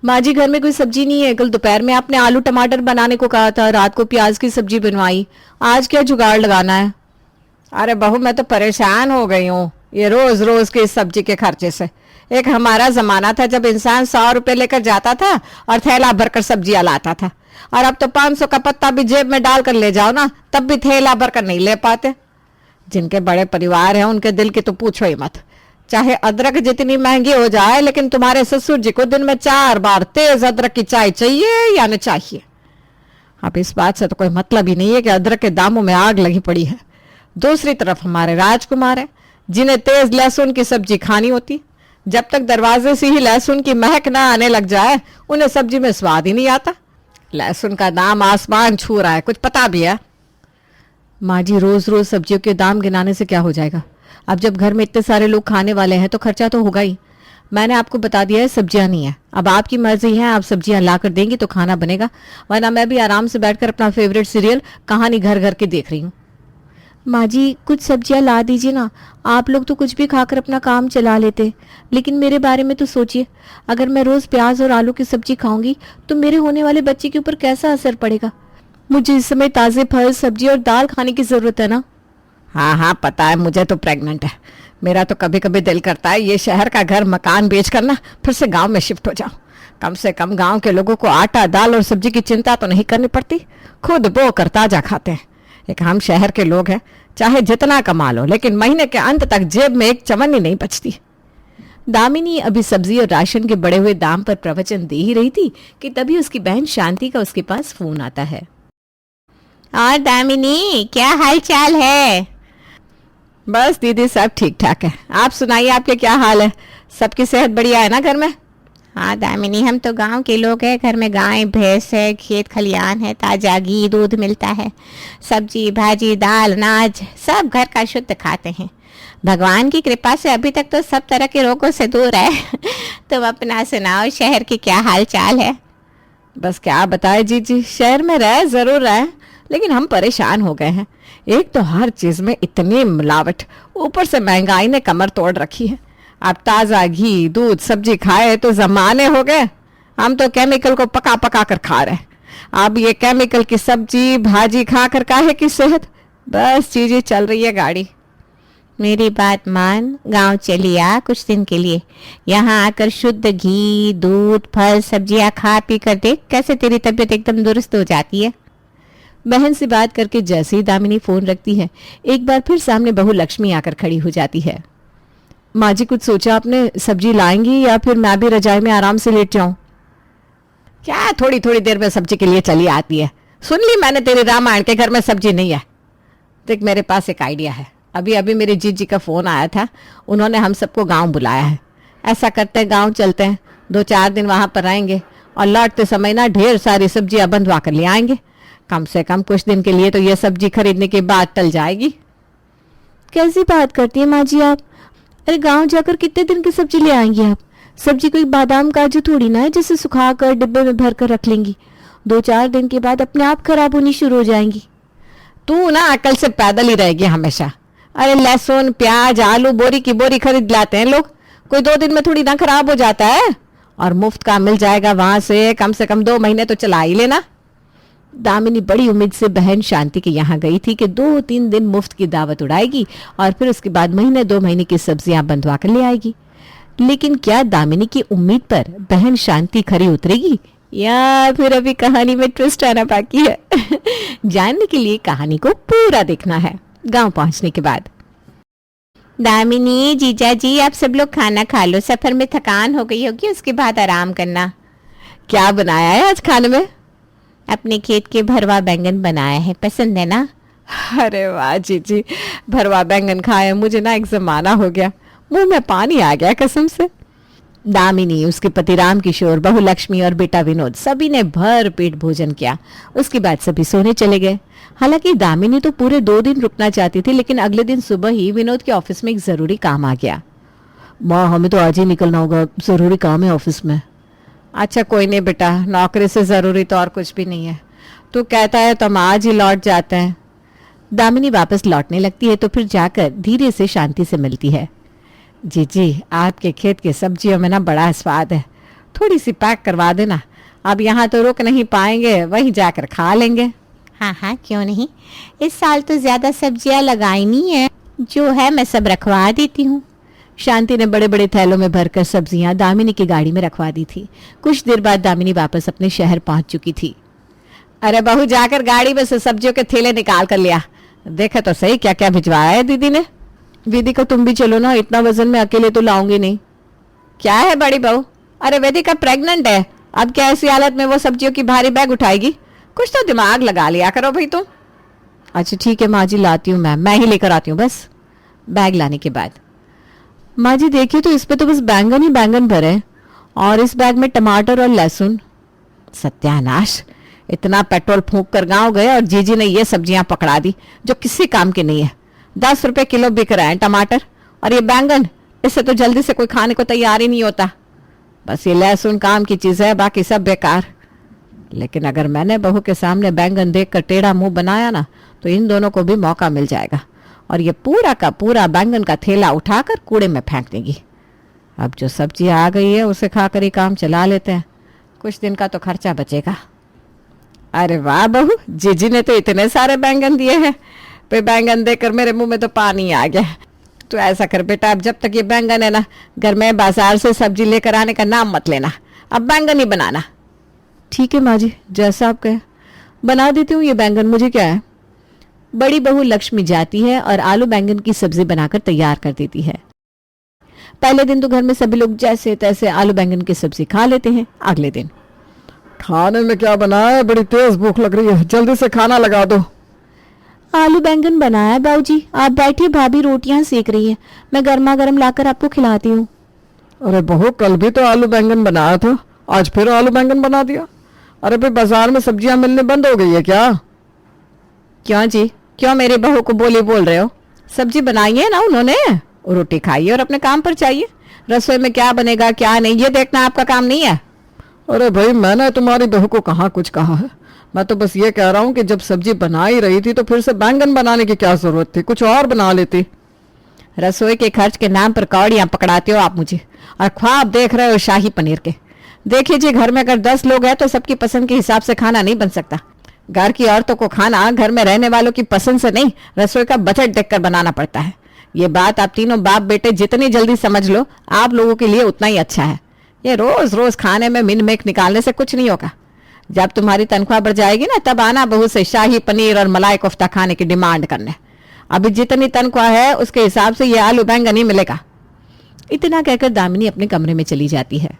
माँ जी घर में कोई सब्जी नहीं है। कल दोपहर में आपने आलू टमाटर बनाने को कहा था, रात को प्याज की सब्जी बनवाई। आज क्या जुगाड़ लगाना है? अरे बहू, मैं तो परेशान हो गई हूँ ये रोज रोज के इस सब्जी के खर्चे से। एक हमारा जमाना था जब इंसान 100 रुपए लेकर जाता था और थैला भरकर सब्जियां लाता था, और अब तो 500 का पत्ता भी जेब में डालकर ले जाओ ना, तब भी थैला भरकर नहीं ले पाते। जिनके बड़े परिवार हैं उनके दिल की तो पूछो ही मत। चाहे अदरक जितनी महंगी हो जाए, लेकिन तुम्हारे ससुर जी को दिन में 4 बार तेज अदरक की चाय चाहिए या न चाहिए। अब इस बात से तो कोई मतलब ही नहीं है कि अदरक के दामों में आग लगी पड़ी है। दूसरी तरफ हमारे राजकुमार हैं जिन्हें तेज लहसुन की सब्जी खानी होती। जब तक दरवाजे से ही लहसुन की महक ना आने लग जाए उन्हें सब्जी में स्वाद ही नहीं आता। लहसुन का दाम आसमान छू रहा है, कुछ पता भी है? माँ जी रोज रोज सब्जियों के दाम गिनाने से क्या हो जाएगा? अब जब घर में इतने सारे लोग खाने वाले हैं तो खर्चा तो होगा ही। मैंने आपको बता दिया है सब्जियां नहीं है। अब आपकी मर्जी है, आप सब्जियां ला कर देंगी तो खाना बनेगा, वरना मैं भी आराम से बैठकर अपना फेवरेट सीरियल कहानी घर घर के देख रही हूँ। माँ जी कुछ सब्जियां ला दीजिए ना। आप लोग तो कुछ भी खाकर अपना काम चला लेते, लेकिन मेरे बारे में तो सोचिए। अगर मैं रोज प्याज और आलू की सब्जी खाऊंगी तो मेरे होने वाले बच्चे के ऊपर कैसा असर पड़ेगा? मुझे इस समय ताज़े फल सब्जी और दाल खाने की ज़रूरत है ना। हाँ हाँ पता है, मुझे तो प्रेग्नेंट है। मेरा तो कभी कभी दिल करता है ये शहर का घर मकान बेच कर ना फिर से गांव में शिफ्ट हो जाऊं। कम से कम गांव के लोगों को आटा दाल और सब्जी की चिंता तो नहीं करनी पड़ती, खुद बो कर ताजा खाते हैं। एक हम शहर के लोग हैं, चाहे जितना कमा लो लेकिन महीने के अंत तक जेब में एक चवन्नी नहीं बचती। दामिनी अभी सब्जी और राशन के बढ़े हुए दाम पर प्रवचन दे ही रही थी कि तभी उसकी बहन शांति का उसके पास फोन आता है। और दामिनी, क्या हाल चाल है? बस दीदी सब ठीक ठाक है। आप सुनाइए, आपके क्या हाल है? सबकी सेहत बढ़िया है ना घर में? हाँ दामिनी, हम तो गांव के लोग हैं। घर में गाय भैंस है, खेत खलियान है, ताजा घी दूध मिलता है, सब्जी भाजी दाल अनाज सब घर का शुद्ध खाते हैं। भगवान की कृपा से अभी तक तो सब तरह के रोगों से दूर है। तुम अपना सुनाओ, शहर की क्या हाल चाल है? बस क्या बताए जी, शहर में रहे जरूर रहे, लेकिन हम परेशान हो गए हैं। एक तो हर चीज में इतनी मिलावट, ऊपर से महंगाई ने कमर तोड़ रखी है। अब ताज़ा घी दूध सब्जी खाए तो जमाने हो गए। हम तो केमिकल को पका पका कर खा रहे हैं। अब ये केमिकल की सब्जी भाजी खा कर काहे की सेहत? बस चीजें चल रही है गाड़ी। मेरी बात मान, गांव चली आ कुछ दिन के लिए। यहाँ आकर शुद्ध घी दूध फल सब्जियां खा पी कर देख कैसे तेरी तबीयत एकदम दुरुस्त हो जाती है। बहन से बात करके जैसे ही दामिनी फोन रखती है, एक बार फिर सामने बहू लक्ष्मी आकर खड़ी हो जाती है। माँ जी कुछ सोचा आपने? सब्जी लाएंगी या फिर मैं भी रजाई में आराम से लेट जाऊं? क्या थोड़ी थोड़ी देर में सब्जी के लिए चली आती है? सुन ली मैंने तेरे रामायण के घर में सब्जी नहीं है। देख मेरे पास एक आइडिया है। अभी अभी मेरी जीजी का फोन आया था, उन्होंने हम सबको गांव बुलाया है। ऐसा करते हैं गांव चलते हैं, 2-4 दिन वहां पर रहेंगे और लौटते समय ना ढेर सारी सब्जियां बंधवा कर ले आएंगे। कम से कम कुछ दिन के लिए तो ये सब्जी खरीदने के बाद टल जाएगी। कैसी बात करती है माँ जी आप? अरे गांव जाकर कितने दिन की सब्जी ले आएंगी आप? सब्जी कोई बादाम काजू थोड़ी ना है जिसे सुखा कर डिब्बे में भर कर रख लेंगी। 2-4 दिन के बाद अपने आप खराब होनी शुरू हो जाएंगी। तू ना अकल से पैदल ही रहेगी हमेशा। अरे लहसुन प्याज आलू बोरी की बोरी खरीद लाते हैं लोग, कोई 2 दिन में थोड़ी ना खराब हो जाता है। और मुफ्त का मिल जाएगा वहां से, कम 2 महीने तो चला ही लेना। दामिनी बड़ी उम्मीद से बहन शांति के यहाँ गई थी कि 2-3 दिन मुफ्त की दावत उड़ाएगी और फिर उसके बाद 1-2 महीने की सब्जियां बंधवा कर ले आएगी। लेकिन क्या दामिनी की उम्मीद पर बहन शांति खरी उतरेगी या फिर अभी कहानी में ट्विस्ट आना बाकी है? जानने के लिए कहानी को पूरा देखना है गांव पहुंचने के बाद। दामिनी जीजा जी, आप सब लोग खाना खा लो, सफर में थकान हो गई होगी, उसके बाद आराम करना। क्या बनाया है आज खाने में? अपने खेत के भरवा बैंगन बनाया है, पसंद है ना? अरे वाह जीजी, भरवा बैंगन खाए मुझे ना एक जमाना हो गया, मुंह में पानी आ गया कसम से। दामिनी, उसके पति राम किशोर, बहू लक्ष्मी और बेटा विनोद सभी ने भर पेट भोजन किया। उसके बाद सभी सोने चले गए। हालांकि दामिनी तो पूरे 2 दिन रुकना चाहती थी, लेकिन अगले दिन सुबह ही विनोद के ऑफिस में एक जरूरी काम आ गया। माँ हमें तो आज ही निकलना होगा, जरूरी काम है ऑफिस में। अच्छा कोई नहीं बेटा, नौकरी से जरूरी तो और कुछ भी नहीं है। तू कहता है तो हम आज ही लौट जाते हैं। दामिनी वापस लौटने लगती है तो फिर जाकर धीरे से शांति से मिलती है। जी आपके खेत की सब्जियों में ना बड़ा स्वाद है, थोड़ी सी पैक करवा देना। अब यहाँ तो रुक नहीं पाएंगे, वहीं जाकर खा लेंगे। हाँ हाँ, क्यों नहीं। इस साल तो ज्यादा सब्जियां लगाई नहीं है, जो है मैं सब रखवा देती हूँ। शांति ने बड़े बड़े थैलों में भरकर सब्जियां दामिनी की गाड़ी में रखवा दी थी। कुछ देर बाद दामिनी वापस अपने शहर पहुंच चुकी थी। अरे बहू, जाकर गाड़ी में से सब्जियों के थैले निकाल कर लिया। देखे तो सही क्या क्या भिजवाया है दीदी ने। वेदिका तुम भी चलो ना, इतना वजन मैं अकेले तो लाऊंगी नहीं। क्या है बड़ी बहू? अरे वेदिका प्रेग्नेंट है, अब क्या ऐसी हालत में वो सब्जियों की भारी बैग उठाएगी? कुछ तो दिमाग लगा लिया करो भाई तुम। अच्छा ठीक है माँ जी, लाती हूँ मैं ही लेकर आती हूँ बस। बैग लाने के बाद माँ जी देखिए तो इस पे तो बस बैंगन ही बैंगन भरे हैं, और इस बैग में टमाटर और लहसुन। सत्यानाश, इतना पेट्रोल फूंक कर गांव गए और जीजी ने ये सब्जियां पकड़ा दी जो किसी काम की नहीं है। 10 रुपए किलो बिक रहे हैं टमाटर, और ये बैंगन, इससे तो जल्दी से कोई खाने को तैयार ही नहीं होता। बस ये लहसुन काम की चीज है, बाकी सब बेकार। लेकिन अगर मैंने बहू के सामने बैंगन देखकर टेढ़ा मुंह बनाया ना, तो इन दोनों को भी मौका मिल जाएगा और ये पूरा का पूरा बैंगन का थैला उठाकर कूड़े में फेंक देगी। अब जो सब्जी आ गई है उसे खाकर ही काम चला लेते हैं, कुछ दिन का तो खर्चा बचेगा। अरे वाह बहू, जीजी ने तो इतने सारे बैंगन दिए हैं। पे बैंगन देकर मेरे मुंह में तो पानी आ गया। तो ऐसा कर बेटा, अब जब तक ये बैंगन है ना, घर में बाजार से सब्जी लेकर आने का नाम मत लेना, अब बैंगन ही बनाना। ठीक है माँ जी, जैसा आप कहें बना देती हूँ ये बैंगन, मुझे क्या है। बड़ी बहू लक्ष्मी जाती है और आलू बैंगन की सब्जी बनाकर तैयार कर देती है। पहले दिन तो घर में सभी लोग जैसे तैसे आलू बैंगन की सब्जी खा लेते हैं। अगले दिन खाने में क्या बनाया है? बड़ी तेज भूख लग रही है, जल्दी से खाना लगा दो। आलू बैंगन बनाया है बाबूजी, आप बैठिए, भाभी रोटियां सेक रही है, मैं गर्मा गर्म लाकर आपको खिलाती हूँ। अरे बहू, कल भी तो आलू बैंगन बनाया था, आज फिर आलू बैंगन बना दिया। अरे भाई, बाजार में सब्जियां मिलने बंद हो गई है क्या? क्यों जी, क्यों मेरी बहू को बोली बोल रहे हो? सब्जी बनाई है ना उन्होंने, रोटी खाइए और अपने काम पर जाइए। रसोई में क्या बनेगा क्या नहीं, ये देखना आपका काम नहीं है। अरे भाई, मैंने तुम्हारी बहू को कहाँ कुछ कहा है। मैं तो बस ये कह रहा हूँ कि जब सब्जी बना ही रही थी तो फिर से बैंगन बनाने की क्या जरूरत थी, कुछ और बना लेती। रसोई के खर्च के नाम पर कौड़ियां पकड़ाते हो आप मुझे, और ख्वाब देख रहे हो शाही पनीर के। देखिए जी, घर में अगर 10 लोग हैं तो सबकी पसंद के हिसाब से खाना नहीं बन सकता। घर की औरतों को खाना घर में रहने वालों की पसंद से नहीं, रसोई का बजट देखकर बनाना पड़ता है। ये बात आप तीनों बाप बेटे जितनी जल्दी समझ लो, आप लोगों के लिए उतना ही अच्छा है। ये रोज रोज खाने में मिन मेक निकालने से कुछ नहीं होगा। जब तुम्हारी तनख्वाह बढ़ जाएगी ना, तब आना बहू से शाही पनीर और मलाई कोफ्ता खाने की डिमांड करने। अभी जितनी तनख्वाह है उसके हिसाब से ये आलू बैंगन ही मिलेगा। इतना कहकर दामिनी अपने कमरे में चली जाती है।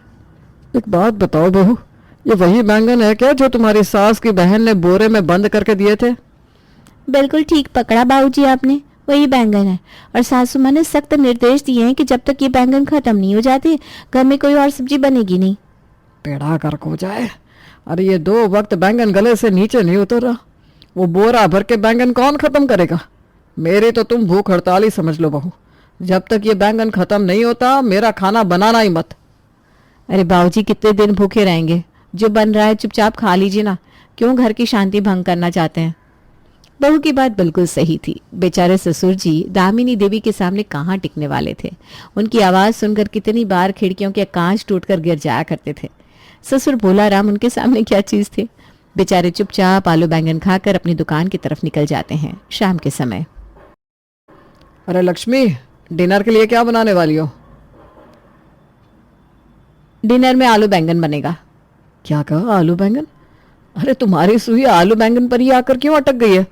एक बात बताओ बहू, ये वही बैंगन है क्या जो तुम्हारी सास की बहन ने बोरे में बंद करके दिए थे? बिल्कुल ठीक पकड़ा बाबूजी आपने, वही बैंगन है। और सासू माँ ने सख्त निर्देश दिए हैं कि जब तक ये बैंगन खत्म नहीं हो जाते घर में कोई और सब्जी बनेगी नहीं। पेड़ा गर्क हो जाए। अरे ये 2 वक्त बैंगन गले से नीचे नहीं उतर रहा, वो बोरा भर के बैंगन कौन खत्म करेगा? मेरी तो तुम भूख हड़ताल ही समझ लो बहू, जब तक ये बैंगन खत्म नहीं होता मेरा खाना बनाना ही मत। अरे बाबूजी, कितने दिन भूखे रहेंगे? जो बन रहा है चुपचाप खा लीजिए ना, क्यों घर की शांति भंग करना चाहते हैं? बहू की बात बिल्कुल सही थी। बेचारे ससुर जी दामिनी देवी के सामने कहाँ टिकने वाले थे। उनकी आवाज सुनकर कितनी बार खिड़कियों के कांच टूटकर गिर जाया करते थे। ससुर भोला राम उनके सामने क्या चीज थे। बेचारे चुपचाप आलू बैंगन खाकर अपनी दुकान की तरफ निकल जाते हैं शाम के समय। अरे लक्ष्मी, डिनर के लिए क्या बनाने वाली हो? डिनर में आलू बैंगन बनेगा। क्या कहा, आलू बैंगन? अरे तुम्हारी सुई आलू बैंगन पर ही आकर क्यों अटक गई है?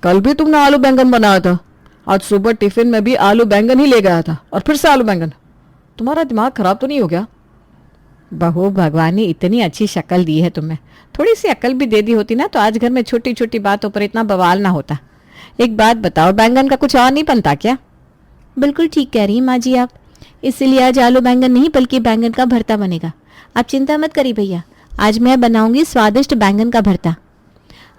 कल भी तुमने आलू बैंगन बनाया था, आज सुबह टिफिन में भी आलू बैंगन ही ले गया था, और फिर से आलू बैंगन। तुम्हारा दिमाग खराब तो नहीं हो गया? बहू, भगवान ने इतनी अच्छी शक्ल दी है तुम्हें, थोड़ी सी अकल भी दे दी होती ना तो आज घर में छोटी छोटी बातों पर इतना बवाल ना होता। एक बात बताओ, बैंगन का कुछ और नहीं बनता क्या? बिल्कुल ठीक कह रही माँ जी आप, इसीलिए आज आलू बैंगन नहीं बल्कि बैंगन का भरता बनेगा। आप चिंता मत करिए भैया, आज मैं बनाऊंगी स्वादिष्ट बैंगन का भरता।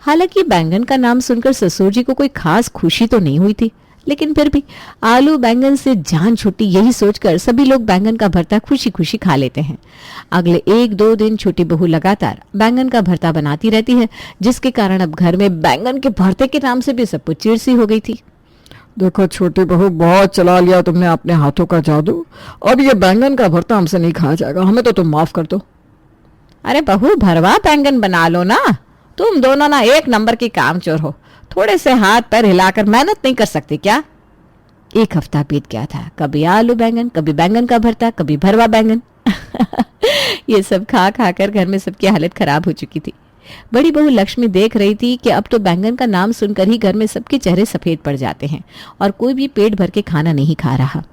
हालांकि बैंगन का नाम सुनकर ससुर जी को कोई खास खुशी तो नहीं हुई थी, लेकिन फिर भी आलू बैंगन से जान छूटी यही सोचकर सभी लोग बैंगन का भरता खुशी खुशी खा लेते हैं। अगले 1-2 दिन छोटी बहू लगातार बैंगन का भरता बनाती रहती है, जिसके कारण अब घर में बैंगन के भरते के नाम से भी सब कुछ चिड़सी हो गई थी। देखो छोटी बहू, बहुत चला लिया तुमने अपने हाथों का जादू। अब ये बैंगन का भरता हमसे नहीं खाया जाएगा, हमें तो तुम माफ कर दो। अरे बहू, भरवा बैंगन बना लो ना। तुम दोनों ना एक नंबर की कामचोर हो। थोड़े से हाथ पैर हिलाकर मेहनत नहीं कर सकती क्या? एक हफ्ता बीत गया था, कभी आलू बैंगन, कभी बैंगन का भरता, कभी भरवा बैंगन। ये सब खा खा कर घर में सबकी हालत खराब हो चुकी थी। बड़ी बहू लक्ष्मी देख रही थी कि अब तो बैंगन का नाम सुनकर ही घर में सबके चेहरे सफेद पड़ जाते हैं और कोई भी पेट भर के खाना नहीं खा रहा।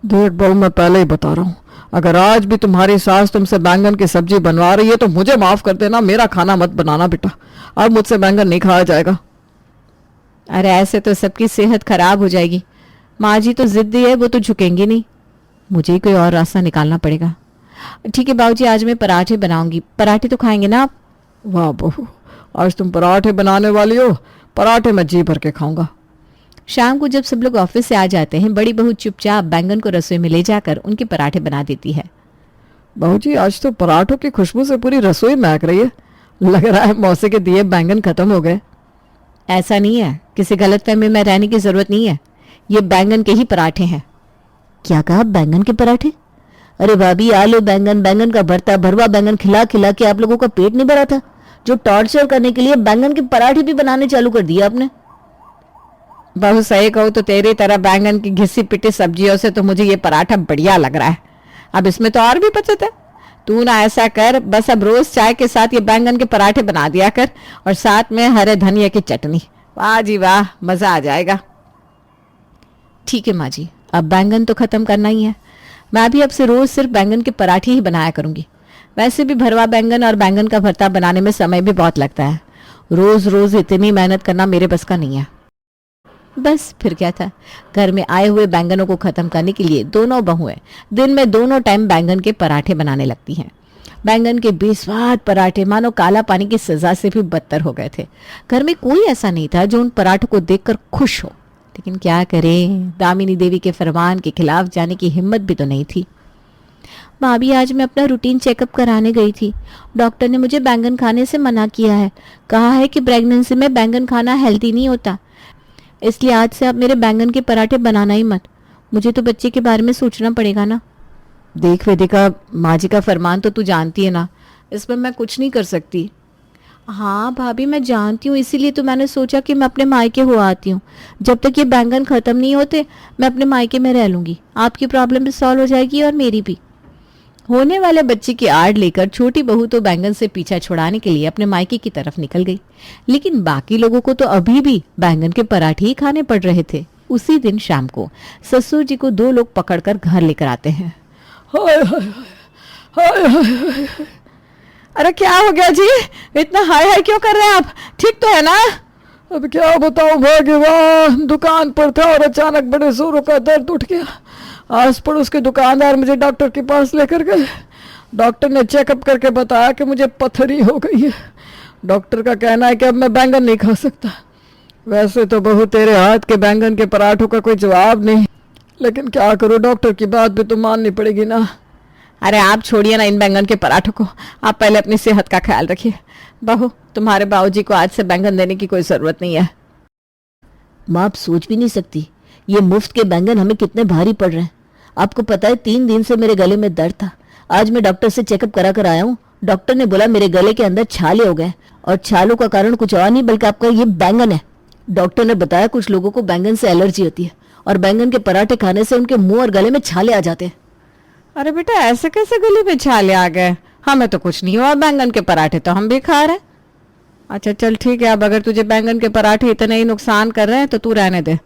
देख बहू, मैं पहले ही बता रहा हूँ, अगर आज भी तुम्हारी सास तुमसे बैंगन की सब्जी बनवा रही है तो मुझे माफ कर देना, मेरा खाना मत बनाना बेटा। अब मुझसे बैंगन नहीं खाया जाएगा। अरे ऐसे तो सबकी सेहत खराब हो जाएगी। माँ जी तो जिद्दी है, वो तो झुकेंगी नहीं। मुझे ही कोई और रास्ता निकालना पड़ेगा। ठीक है बाबूजी, आज मैं पराठे बनाऊंगी। पराठे तो खाएंगे ना आप? वाह बहू, आज तुम पराठे बनाने वाली हो। पराठे मैं जी भर के खाऊंगा। शाम को जब सब लोग ऑफिस से आ जाते हैं, बड़ी बहू चुपचाप बैंगन को रसोई में ले जाकर उनके पराठे बना देती है। बहू जी, आज तो पराठों की खुशबू से पूरी रसोई महक रही है। लग रहा है मौसे के दिए बैंगन खत्म हो गए। ऐसा नहीं है, किसी गलतफहमी में रहने की जरूरत नहीं है। ये बैंगन के ही पराठे हैं। क्या कहा? बैंगन के पराठे? अरे भाभी, आलू बैंगन, बैंगन का भरता, भरवा बैंगन खिला खिला के आप लोगों का पेट नहीं भरा था? जो टॉर्चर करने के लिए बैंगन के पराठे भी बनाने चालू कर दिए आपने। बहुत सही कहूँ तो तेरी तरह बैंगन की घिसी पिटी सब्जियों से तो मुझे ये पराठा बढ़िया लग रहा है। अब इसमें तो और भी बचत है। तू ना ऐसा कर, बस अब रोज चाय के साथ ये बैंगन के पराठे बना दिया कर और साथ में हरे धनिया की चटनी। वाह जी वाह, मजा आ जाएगा। ठीक है माँ जी, अब बैंगन तो खत्म करना ही है। मैं भी अब से रोज सिर्फ बैंगन के पराठे ही बनाया करूंगी। वैसे भी भरवा बैंगन और बैंगन का भरता बनाने में समय भी बहुत लगता है। रोज रोज इतनी मेहनत करना मेरे बस का नहीं है। बस फिर क्या था, घर में आए हुए बैंगनों को खत्म करने के लिए दोनों बहुएं दिन में दोनों टाइम बैंगन के पराठे बनाने लगती हैं। बैंगन के बेस्वाद पराठे मानो काला पानी की सजा से भी बदतर हो गए थे। घर में कोई ऐसा नहीं था जो उन पराठों को देखकर खुश हो, लेकिन क्या करें, दामिनी देवी के फरमान के खिलाफ जाने की हिम्मत भी तो नहीं थी। भाभी, आज मैं अपना रूटीन चेकअप कराने गई थी। डॉक्टर ने मुझे बैंगन खाने से मना किया है। कहा है कि प्रेगनेंसी में बैंगन खाना हेल्दी नहीं होता, इसलिए आज से आप मेरे बैंगन के पराठे बनाना ही मत। मुझे तो बच्चे के बारे में सोचना पड़ेगा ना। देख वेदिका, माँ जी का फरमान तो तू जानती है ना, इसमें मैं कुछ नहीं कर सकती। हाँ भाभी, मैं जानती हूँ, इसीलिए तो मैंने सोचा कि मैं अपने मायके हो आती हूँ। जब तक ये बैंगन खत्म नहीं होते मैं अपने मायके में रह लूंगी। आपकी प्रॉब्लम भी सॉल्व हो जाएगी और मेरी भी। होने वाले बच्चे की आड़ लेकर छोटी बहू तो बैंगन से पीछा छुड़ाने के लिए अपने मायके की तरफ निकल गई, लेकिन बाकी लोगों को तो अभी भी बैंगन के पराठे ही खाने पड़ रहे थे। उसी दिन शाम को ससुर जी को दो लोग पकड़कर घर लेकर आते हैं। हाय हाय हाय हाय हाय। अरे क्या हो गया जी, इतना हाय हाय क्यों कर रहे हैं आप? ठीक तो है ना? अब क्या बताऊं भगवान, दुकान पर था और अचानक बड़े जोरों का दर्द उठ गया। आस पड़ोस के दुकानदार मुझे डॉक्टर के पास लेकर गए। डॉक्टर ने चेकअप करके बताया कि मुझे पथरी हो गई है। डॉक्टर का कहना है कि अब मैं बैंगन नहीं खा सकता। वैसे तो बहू, तेरे हाथ के बैंगन के पराठों का कोई जवाब नहीं, लेकिन क्या करूं, डॉक्टर की बात भी तो माननी पड़ेगी ना। अरे आप छोड़िए ना इन बैंगन के पराठों को, आप पहले अपनी सेहत का ख्याल रखिए। बहू, तुम्हारे बाबूजी को आज से बैंगन देने की कोई जरूरत नहीं है। माँ, आप सोच भी नहीं सकती ये मुफ्त के बैंगन हमें कितने भारी पड़ रहे हैं। आपको पता है, 3 दिन से मेरे गले में दर्द था। आज मैं डॉक्टर से चेकअप करा कर आया हूँ। डॉक्टर ने बोला मेरे गले के अंदर छाले हो गए और छालों का कारण कुछ और नहीं बल्कि आपका ये बैंगन है। डॉक्टर ने बताया कुछ लोगों को बैंगन से एलर्जी होती है और बैंगन के पराठे खाने से उनके मुंह और गले में छाले आ जाते हैं। अरे बेटा, ऐसे कैसे गले में छाले आ गए? हमें तो कुछ नहीं हुआ, बैंगन के पराठे तो हम भी खा रहे हैं। अच्छा चल ठीक है, अब अगर तुझे बैंगन के पराठे इतने ही नुकसान कर रहे हैं तो तू रहने दे।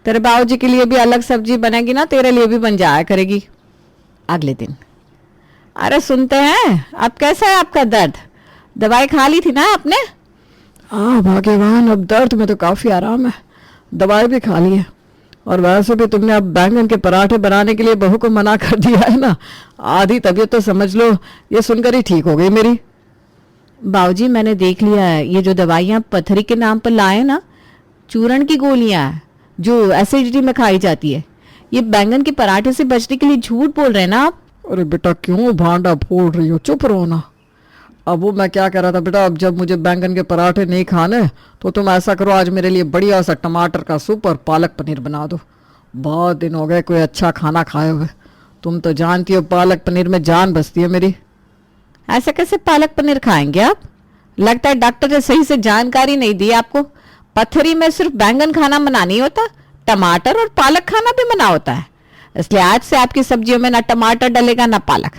तेरे बाबूजी के लिए भी अलग सब्जी बनेगी ना, तेरे लिए भी बन जाया करेगी अगले दिन। अरे सुनते हैं, अब कैसा है आपका दर्द? दवाई खा ली थी ना आपने? हाँ भाग्यवान, अब दर्द में तो काफी आराम है। दवाई भी खा ली है। और वैसे भी तुमने अब बैंगन के पराठे बनाने के लिए बहू को मना कर दिया है ना, आधी तबीयत तो समझ लो ये सुनकर ही ठीक हो गई मेरी। बाबूजी, मैंने देख लिया है, ये जो दवाइयाँ पथरी के नाम पर लाए ना, चूरण की गोलियां हैं जो एसिडिटी में खाई जाती है। ये बैंगन के पराठे से बचने के लिए झूठ बोल रहे हैं ना आप? अरे बेटा, क्यों भांडा फोड़ रही हो, चुप रहो ना। अब वो मैं क्या कह रहा था बेटा, अब जब मुझे बैंगन के पराठे नहीं खाने तो तुम ऐसा करो, आज मेरे लिए बढ़िया सा टमाटर का सूप और पालक पनीर बना दो। बहुत दिन हो गए कोई अच्छा खाना खाए हुए। तुम तो जानती हो पालक पनीर में जान बसती है मेरी। ऐसे कैसे पालक पनीर खाएंगे आप? लगता है डॉक्टर ने सही से जानकारी नहीं दी आपको। पथरी में सिर्फ बैंगन खाना मना नहीं होता, टमाटर और पालक खाना भी मना होता है। इसलिए आज से आपकी सब्जियों में ना टमाटर डलेगा ना पालक।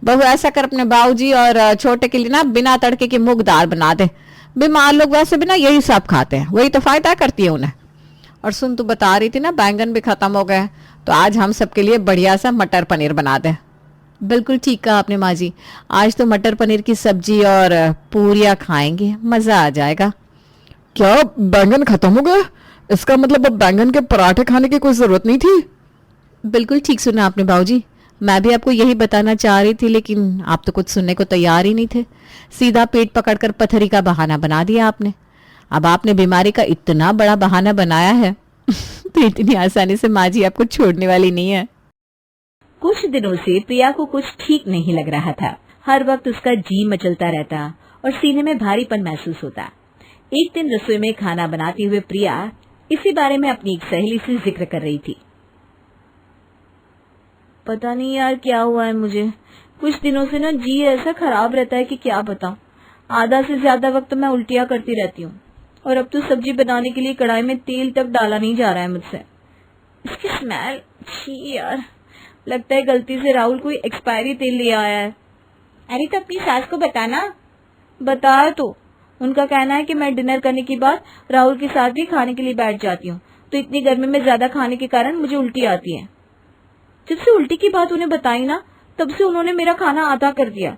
बहू ऐसा कर अपने बाबूजी और छोटे के लिए ना बिना तड़के की मूंग दाल बना दे। बीमार लोग वैसे भी ना यही सब खाते हैं, वही तो फायदा करती है उन्हें। और सुन, तू बता रही थी ना बैंगन भी खत्म हो गए, तो आज हम सबके लिए बढ़िया सा मटर पनीर बना दे। बिल्कुल ठीक कहा आपने माँ जी, आज तो मटर पनीर की सब्जी और पूरियाँ खाएंगे, मजा आ जाएगा। क्या बैंगन खत्म हो गया? इसका मतलब अब बैंगन के पराठे खाने की कोई जरूरत नहीं थी। बिल्कुल ठीक सुना आपने बाबूजी, मैं भी आपको यही बताना चाह रही थी, लेकिन आप तो कुछ सुनने को तैयार ही नहीं थे। सीधा पेट पकड़कर पथरी का बहाना बना दिया आपने। अब आपने बीमारी का इतना बड़ा बहाना बनाया है तो इतनी आसानी से माँ जी आपको छोड़ने वाली नहीं है। कुछ दिनों से प्रिया को कुछ ठीक नहीं लग रहा था। हर वक्त उसका जी मचलता रहता और सीने में भारीपन महसूस होता। एक दिन रसोई में खाना बनाते हुए प्रिया इसी बारे में अपनी एक सहेली से जिक्र कर रही थी। पता नहीं यार क्या हुआ है मुझे, कुछ दिनों से ना जी ऐसा खराब रहता है कि क्या बताऊं। आधा से ज्यादा वक्त मैं उल्टियां करती रहती हूँ और अब तो सब्जी बनाने के लिए कढ़ाई में तेल तक डाला नहीं जा रहा है मुझसे। इसकी स्मेल, छी यार, लगता है गलती से राहुल कोई एक्सपायरी तेल ले आया है। अरे तो अपनी सास को बताना। बताया तो, उनका कहना है कि मैं डिनर करने के बाद राहुल के साथ भी खाने के लिए बैठ जाती हूँ, तो इतनी गर्मी में ज्यादा खाने के कारण मुझे उल्टी आती है। जब से उल्टी की बात उन्हें बताई ना, तब से उन्होंने मेरा खाना आधा कर दिया।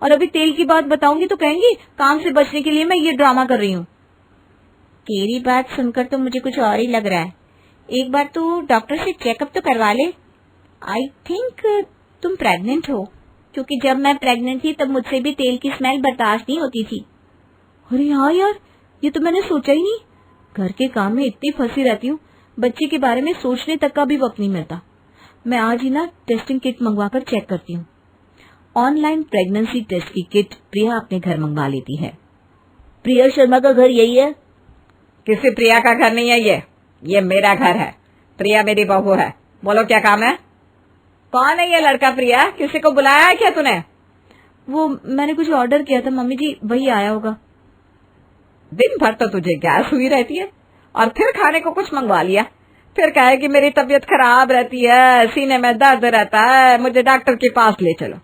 और अभी तेल की बात बताऊंगी तो कहेंगी काम से बचने के लिए मैं ये ड्रामा कर रही हूँ। तेरी बात सुनकर तो मुझे कुछ और ही लग रहा है। एक बार तू डॉक्टर से चेकअप तो करवा ले। आई थिंक तुम प्रेग्नेंट हो, क्योंकि जब मैं प्रेग्नेंट थी तब मुझसे भी तेल की स्मेल बर्दाश्त नहीं होती थी। अरे हाँ यार, ये तो मैंने सोचा ही नहीं। घर के काम में इतनी फंसी रहती हूँ, बच्चे के बारे में सोचने तक का भी वक्त नहीं मिलता। मैं आज ही ना टेस्टिंग किट मंगवाकर चेक करती हूँ। ऑनलाइन प्रेगनेंसी टेस्ट की किट प्रिया अपने घर मंगवा लेती है। प्रिया शर्मा का घर यही है? किसी प्रिया का घर नहीं है ये मेरा घर है। प्रिया मेरी बहू है। बोलो क्या काम है? कौन है ये लड़का प्रिया? किसी को बुलाया है क्या तूने? वो मैंने कुछ ऑर्डर किया था मम्मी जी, वही आया होगा। दिन भर तो तुझे गैस हुई रहती है और फिर खाने को कुछ मंगवा लिया। फिर कहे कि मेरी तबीयत खराब रहती है, सीने में दर्द रहता है, मुझे डॉक्टर के पास ले चलो।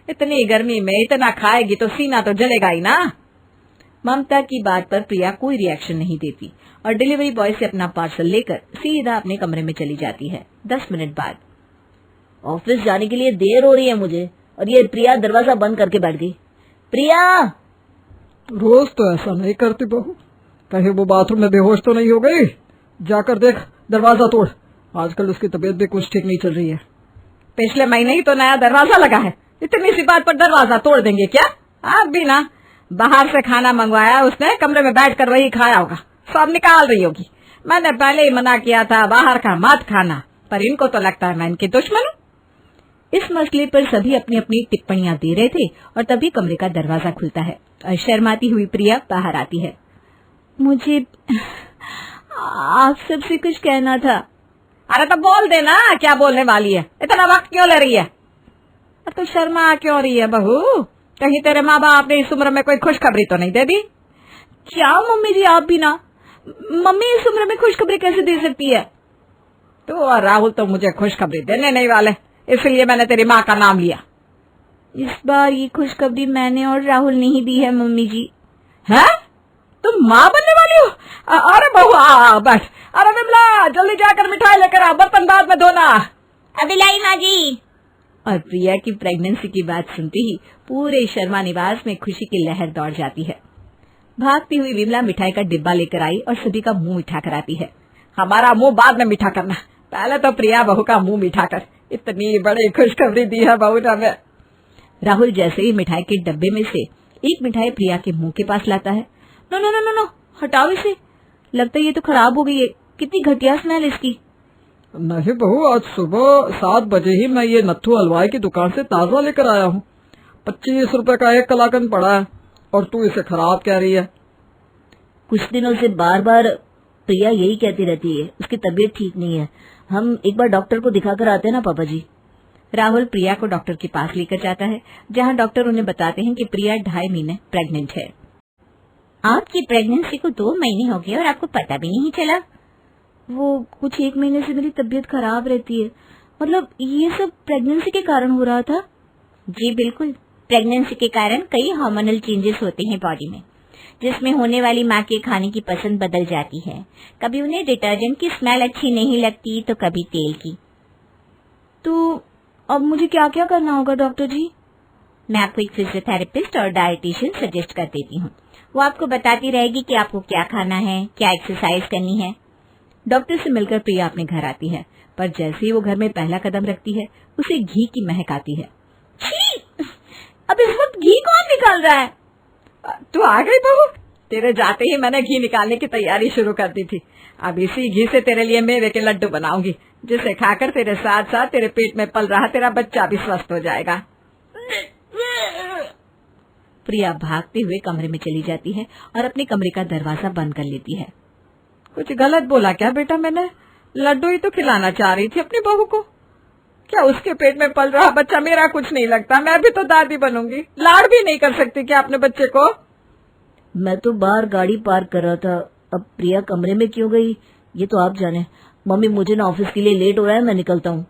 इतनी गर्मी में इतना खाएगी तो सीना तो जलेगा ही ना। ममता की बात पर प्रिया कोई रिएक्शन नहीं देती और डिलीवरी बॉय से अपना पार्सल लेकर सीधा अपने कमरे में चली जाती है। 10 मिनट बाद ऑफिस जाने के लिए देर हो रही है मुझे, और ये प्रिया दरवाजा बंद करके बैठ गई। प्रिया! रोज तो ऐसा नहीं करती बहू, कहीं वो बाथरूम में बेहोश तो नहीं हो गई? जाकर देख, दरवाजा तोड़। आजकल उसकी तबीयत भी कुछ ठीक नहीं चल रही है। पिछले महीने ही तो नया दरवाजा लगा है, इतनी सी बात पर दरवाजा तोड़ देंगे क्या? आप भी ना, बाहर से खाना मंगवाया उसने, कमरे में बैठकर वही खाया होगा, सब निकाल रही होगी। मैंने पहले ही मना किया था बाहर का मत खाना, पर इनको तो लगता है मैं इनकी दुश्मन हूँ। इस मसले पर सभी अपनी अपनी टिप्पणियां दे रहे थे और तभी कमरे का दरवाजा खुलता है और शर्माती हुई प्रिया बाहर आती है। मुझे आप सबसे कुछ कहना था। अरे तो बोल देना, क्या बोलने वाली है, इतना वक्त क्यों ले रही है? तो शर्मा क्यों रही है बहू? कहीं तेरे माँ बाप ने इस उम्र में कोई खुशखबरी तो नहीं दे दी? क्या मम्मी जी, आप भी ना। मम्मी इस उम्र में खुशखबरी कैसे दे सकती है? तो और राहुल तो मुझे खुशखबरी देने नहीं वाले, इसलिए मैंने तेरी माँ का नाम लिया। इस बार ये खुशखबरी मैंने और राहुल नहीं दी है मम्मी जी। है? तुम माँ बनने वाली हो? अरे बहू बैठ। अरे विमला, जल्दी जाकर मिठाई लेकर आ, बर्तन बाद में धोना। अभी लाई माँ जी। और प्रिया की प्रेगनेंसी की बात सुनते ही पूरे शर्मा निवास में खुशी की लहर दौड़ जाती है। भागती हुई विमला मिठाई का डिब्बा लेकर आई और सभी का मुंह मीठा कराती है। हमारा मुंह बाद में मीठा करना, पहले तो प्रिया बहू का मुंह मीठा कर। इतनी बड़ी खुशखबरी दी है बहू ने हमें। राहुल जैसे ही मिठाई के डब्बे में से एक मिठाई प्रिया के मुंह के पास लाता है। No no no no no, हटाओ इसे, लगता है ये तो खराब हो गई है, कितनी घटिया स्मेल इसकी। नहीं बहू, आज सुबह 7 बजे ही मैं ये नत्थू हलवाई की दुकान से ताजा लेकर आया हूँ। 25 रुपए का एक कलाकंद पड़ा है और तू इसे खराब कह रही है। कुछ दिनों से बार बार प्रिया यही कहती रहती है, उसकी तबीयत ठीक नहीं है। हम एक बार डॉक्टर को दिखा कर आते हैं ना पापा जी। राहुल प्रिया को डॉक्टर के पास लेकर जाता है, जहां डॉक्टर उन्हें बताते हैं कि प्रिया 2.5 महीने प्रेग्नेंट है। आपकी प्रेगनेंसी को 2 महीने हो गए और आपको पता भी नहीं चला। वो कुछ 1 महीने से मेरी तबीयत खराब रहती है। मतलब ये सब प्रेगनेंसी के कारण हो रहा था? जी बिल्कुल, प्रेगनेंसी के कारण कई हार्मोनल चेंजेस होते हैं बॉडी में, जिसमें होने वाली माँ के खाने की पसंद बदल जाती है। कभी उन्हें डिटर्जेंट की स्मेल अच्छी नहीं लगती तो कभी तेल की। तो अब मुझे क्या क्या करना होगा डॉक्टर जी? मैं आपको एक फिजियोथेरेपिस्ट और डाइटिशियन सजेस्ट कर देती हूँ। वो आपको बताती रहेगी कि आपको क्या खाना है, क्या एक्सरसाइज करनी है। डॉक्टर से मिलकर प्रिया अपने घर आती है, पर जैसे ही वो घर में पहला कदम रखती है, उसे घी की महक आती है। छी! अब इस वक्त घी कौन निकाल रहा है? तू आ गई बहू। तेरे जाते ही मैंने घी निकालने की तैयारी शुरू कर दी थी। अब इसी घी से तेरे लिए मेवे के लड्डू बनाऊंगी, जिसे खाकर तेरे साथ साथ तेरे पेट में पल रहा तेरा बच्चा भी स्वस्थ हो जाएगा। प्रिया भागते हुए कमरे में चली जाती है और अपने कमरे का दरवाजा बंद कर लेती है। कुछ गलत बोला क्या बेटा मैंने? लड्डू ही तो खिलाना चाह रही थी अपनी बहू को। क्या उसके पेट में पल रहा बच्चा मेरा कुछ नहीं लगता? मैं भी तो दादी बनूंगी, लाड भी नहीं कर सकती क्या अपने बच्चे को? मैं तो बाहर गाड़ी पार्क कर रहा था। अब प्रिया कमरे में क्यों गई ये तो आप जाने। मम्मी मुझे ना ऑफिस के लिए लेट हो रहा है, मैं निकलता हूँ।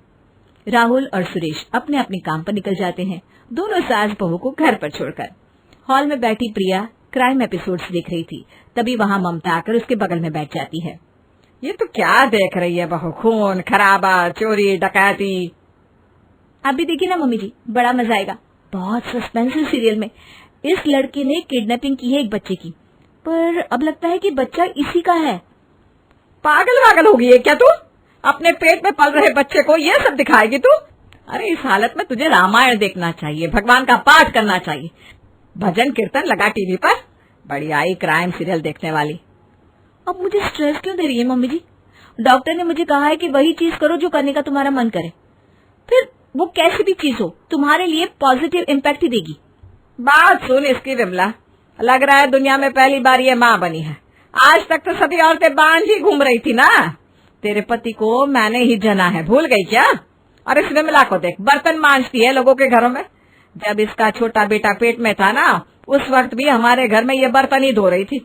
राहुल और सुरेश अपने अपने काम पर निकल जाते हैं, दोनों सास बहू को घर पर छोड़कर। हॉल में बैठी प्रिया क्राइम एपिसोड्स देख रही थी, तभी वहां ममता आकर उसके बगल में बैठ जाती है। ये तो क्या देख रही है बहू? खून खराबा, चोरी डकैती। अभी देखिए ना मम्मी जी, बड़ा मजा आएगा। बहुत सस्पेंस है सीरियल में। इस लड़के ने किडनैपिंग की है एक बच्चे की, पर अब लगता है कि बच्चा इसी का है। पागल हो गई है क्या तू? अपने पेट में पल रहे बच्चे को ये सब दिखाएगी तू? अरे इस हालत में तुझे रामायण देखना चाहिए, भगवान का पाठ करना चाहिए। भजन कीर्तन लगा टीवी पर, बड़ी आई क्राइम सीरियल देखने वाली। अब मुझे स्ट्रेस क्यों दे रही है मम्मी जी? डॉक्टर ने मुझे कहा है कि वही चीज करो जो करने का तुम्हारा मन करे, फिर वो कैसी भी चीज हो तुम्हारे लिए पॉजिटिव इम्पैक्ट ही देगी। बात सुन इसकी विमला, लग रहा है दुनिया में पहली बार ये माँ बनी है। आज तक तो सभी औरतें बांझ ही घूम रही थी ना। तेरे पति को मैंने ही जना है, भूल गई क्या? और इस विमला को देख, बर्तन मांजती है लोगों के घरों में। जब इसका छोटा बेटा पेट में था ना, उस वक्त भी हमारे घर में ये बर्तन ही धो रही थी।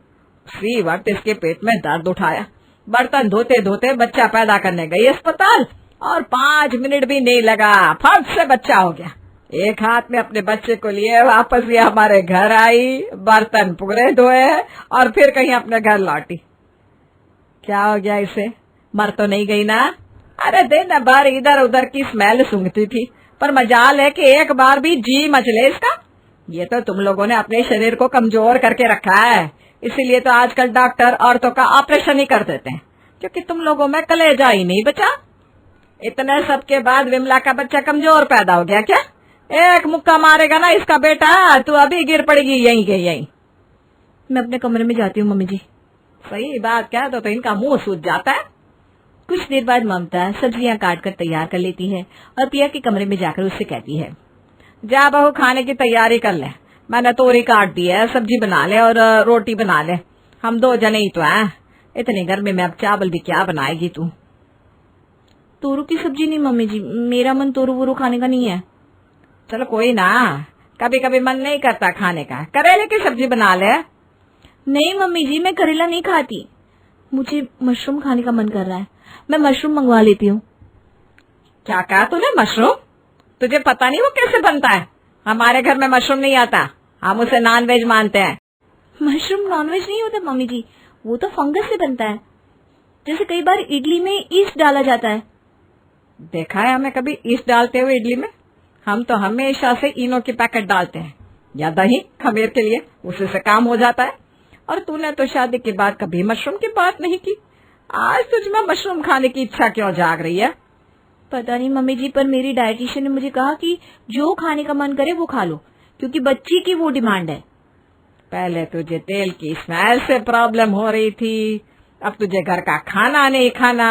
उसी वक्त इसके पेट में दर्द उठाया, बर्तन धोते धोते बच्चा पैदा करने गई अस्पताल, और 5 मिनट भी नहीं लगा, फट से बच्चा हो गया। एक हाथ में अपने बच्चे को लिए वापस ये हमारे घर आई, बर्तन पूरे धोए और फिर कहीं अपने घर लौटी। क्या हो गया इसे? मर तो नहीं गई ना? अरे दिन भर इधर उधर की स्मेल सूंघती थी, पर मजाल है कि एक बार भी जी मचले इसका। ये तो तुम लोगों ने अपने शरीर को कमजोर करके रखा है, इसीलिए तो आजकल डॉक्टर औरतों का ऑपरेशन ही कर देते हैं, क्योंकि तुम लोगों में कलेजा ही नहीं बचा। इतने सब के बाद विमला का बच्चा कमजोर पैदा हो गया क्या? एक मुक्का मारेगा ना इसका बेटा, तू अभी गिर पड़ेगी यहीं के यहीं। मैं अपने कमरे में जाती हूँ मम्मी जी। सही बात क्या तो इनका मुंह सूज जाता है। कुछ देर बाद ममता सब्जियां काट कर तैयार कर लेती है और प्रिया के कमरे में जाकर उससे कहती है, जा बहू खाने की तैयारी कर ले, मैंने तोरी काट दी है, सब्जी बना ले और रोटी बना ले, हम 2 जने ही तो हैं। इतनी गर्मी में अब चावल भी क्या बनाएगी तू? तोरू की सब्जी नहीं मम्मी जी, मेरा मन तोरू वोरू खाने का नहीं है। चलो कोई ना, कभी कभी मन नहीं करता खाने का, करेले की सब्जी बना ले। नहीं मम्मी जी, मैं करेला नहीं खाती, मुझे मशरूम खाने का मन कर रहा है, मैं मशरूम मंगवा लेती हूँ। क्या कहा तूने? मशरूम? तुझे पता नहीं वो कैसे बनता है? हमारे घर में मशरूम नहीं आता, हम उसे नॉनवेज मानते हैं। मशरूम नॉनवेज नहीं होता मम्मी जी, वो तो फंगस से बनता है, जैसे कई बार इडली में ईस्ट डाला जाता है। देखा है हमें कभी ईस्ट डालते हुए इडली में? हम तो हमेशा से इनो के पैकेट डालते हैं या दही खमीर के लिए, उसी से काम हो जाता है। और तूने तो शादी के बाद कभी मशरूम की बात नहीं की, आज तुझमें मशरूम खाने की इच्छा क्यों जाग रही है? पता नहीं मम्मी जी, पर मेरी डाइटिशियन ने मुझे कहा कि जो खाने का मन करे वो खा लो, क्योंकि बच्ची की वो डिमांड है। पहले तुझे तेल की स्मेल से प्रॉब्लम हो रही थी, अब तुझे घर का खाना नहीं खाना।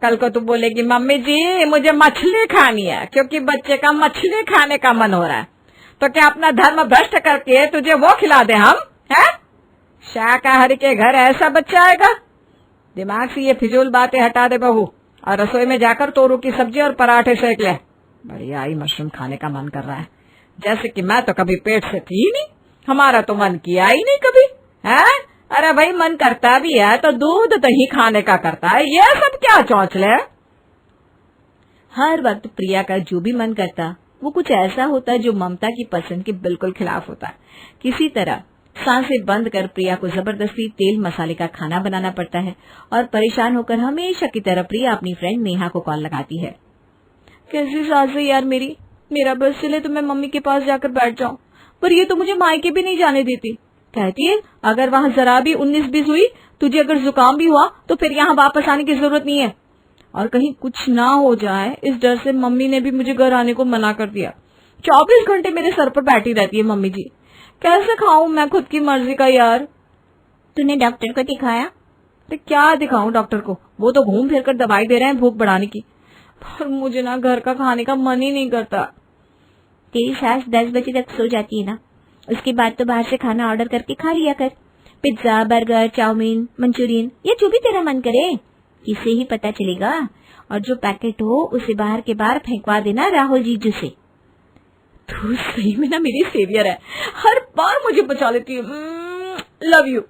कल को तू बोलेगी मम्मी जी मुझे मछली खानी है, क्योंकि बच्चे का मछली खाने का मन हो रहा है। तो क्या अपना धर्म भ्रष्ट करके तुझे वो खिला दे हम? हैं? शाकाहारी के घर ऐसा बच्चा आएगा? दिमाग से ये फिजूल बातें हटा दे बहू, और रसोई में जाकर तोरू की सब्जी और पराठे सेक ले। बढ़िया ही मशरूम खाने का मन कर रहा है, जैसे कि मैं तो कभी पेट से थी ही नहीं, हमारा तो मन किया ही नहीं कभी है। अरे भाई मन करता भी है तो दूध दही खाने का करता है, ये सब क्या चौंचले है। हर वक्त प्रिया का जो भी मन करता वो कुछ ऐसा होता जो ममता की पसंद के बिल्कुल खिलाफ होता। किसी तरह सांसें बंद कर प्रिया को जबरदस्ती तेल मसाले का खाना बनाना पड़ता है और परेशान होकर हमेशा की तरह प्रिया अपनी फ्रेंड नेहा को कॉल लगाती है। कैसी सास है यार मेरी, मेरा बस चले तो मैं मम्मी के पास जाकर बैठ जाऊं, पर ये तो मुझे मायके भी नहीं जाने देती। कहती है अगर वहां जरा भी 19-20 हुई, तुझे अगर जुकाम भी हुआ तो फिर यहाँ वापस आने की जरूरत नहीं है। और कहीं कुछ ना हो जाए इस डर से मम्मी ने भी मुझे घर आने को मना कर दिया। 24 घंटे मेरे सर पर बैठी रहती है मम्मी जी, कैसे खाऊं मैं खुद की मर्जी का यार। तूने डॉक्टर को दिखाया? तो क्या दिखाऊं डॉक्टर को, वो तो घूम फिर कर दवाई दे रहे हैं भूख बढ़ाने की, पर मुझे ना घर का खाने का मन ही नहीं करता। तेरी सास 10 बजे तक सो जाती है ना, उसके बाद तो बाहर से खाना ऑर्डर करके खा लिया कर। पिज्जा, बर्गर, चाउमीन, मंचूरियन, या जो भी तेरा मन करे, इसे ही पता चलेगा। और जो पैकेट हो उसे बाहर के बाहर फेंकवा देना राहुल जीजू से। तू सही में ना मेरी सेवियर है, हर बार मुझे बचा लेती है। Love you.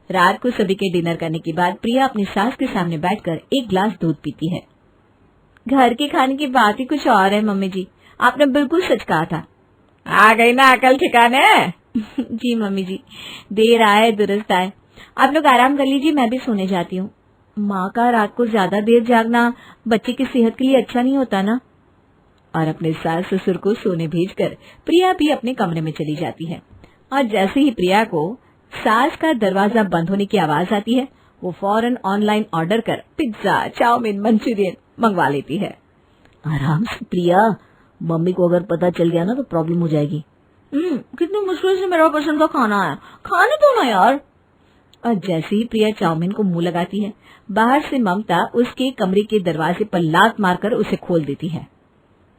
रात को सभी के डिनर करने के बाद प्रिया अपनी सास के सामने बैठकर एक गिलास दूध पीती है। घर के खाने की बात ही कुछ और है मम्मी जी, आपने बिल्कुल सच कहा था। आ गई ना अकल ठिकाने। जी मम्मी जी, देर आए दुरुस्त आए। आप लोग आराम कर लीजिए, मैं भी सोने जाती हूँ। माँ का रात को ज्यादा देर जागना बच्चे की सेहत के लिए अच्छा नहीं होता ना। और अपने सास ससुर को सोने भेजकर प्रिया भी अपने कमरे में चली जाती है। और जैसे ही प्रिया को सास का दरवाजा बंद होने की आवाज आती है, वो फौरन ऑनलाइन ऑर्डर कर पिज्जा, चाउमीन, मंचूरियन मंगवा लेती है। आराम से प्रिया, मम्मी को अगर पता चल गया ना तो प्रॉब्लम हो जाएगी। कितनी मुश्किल से मेरा पसंद का खाना आया, खाने दो ना यार। और जैसे ही प्रिया चाउमीन को मुंह लगाती है, बाहर से ममता उसके कमरे के दरवाजे पर लात मारकर उसे खोल देती है।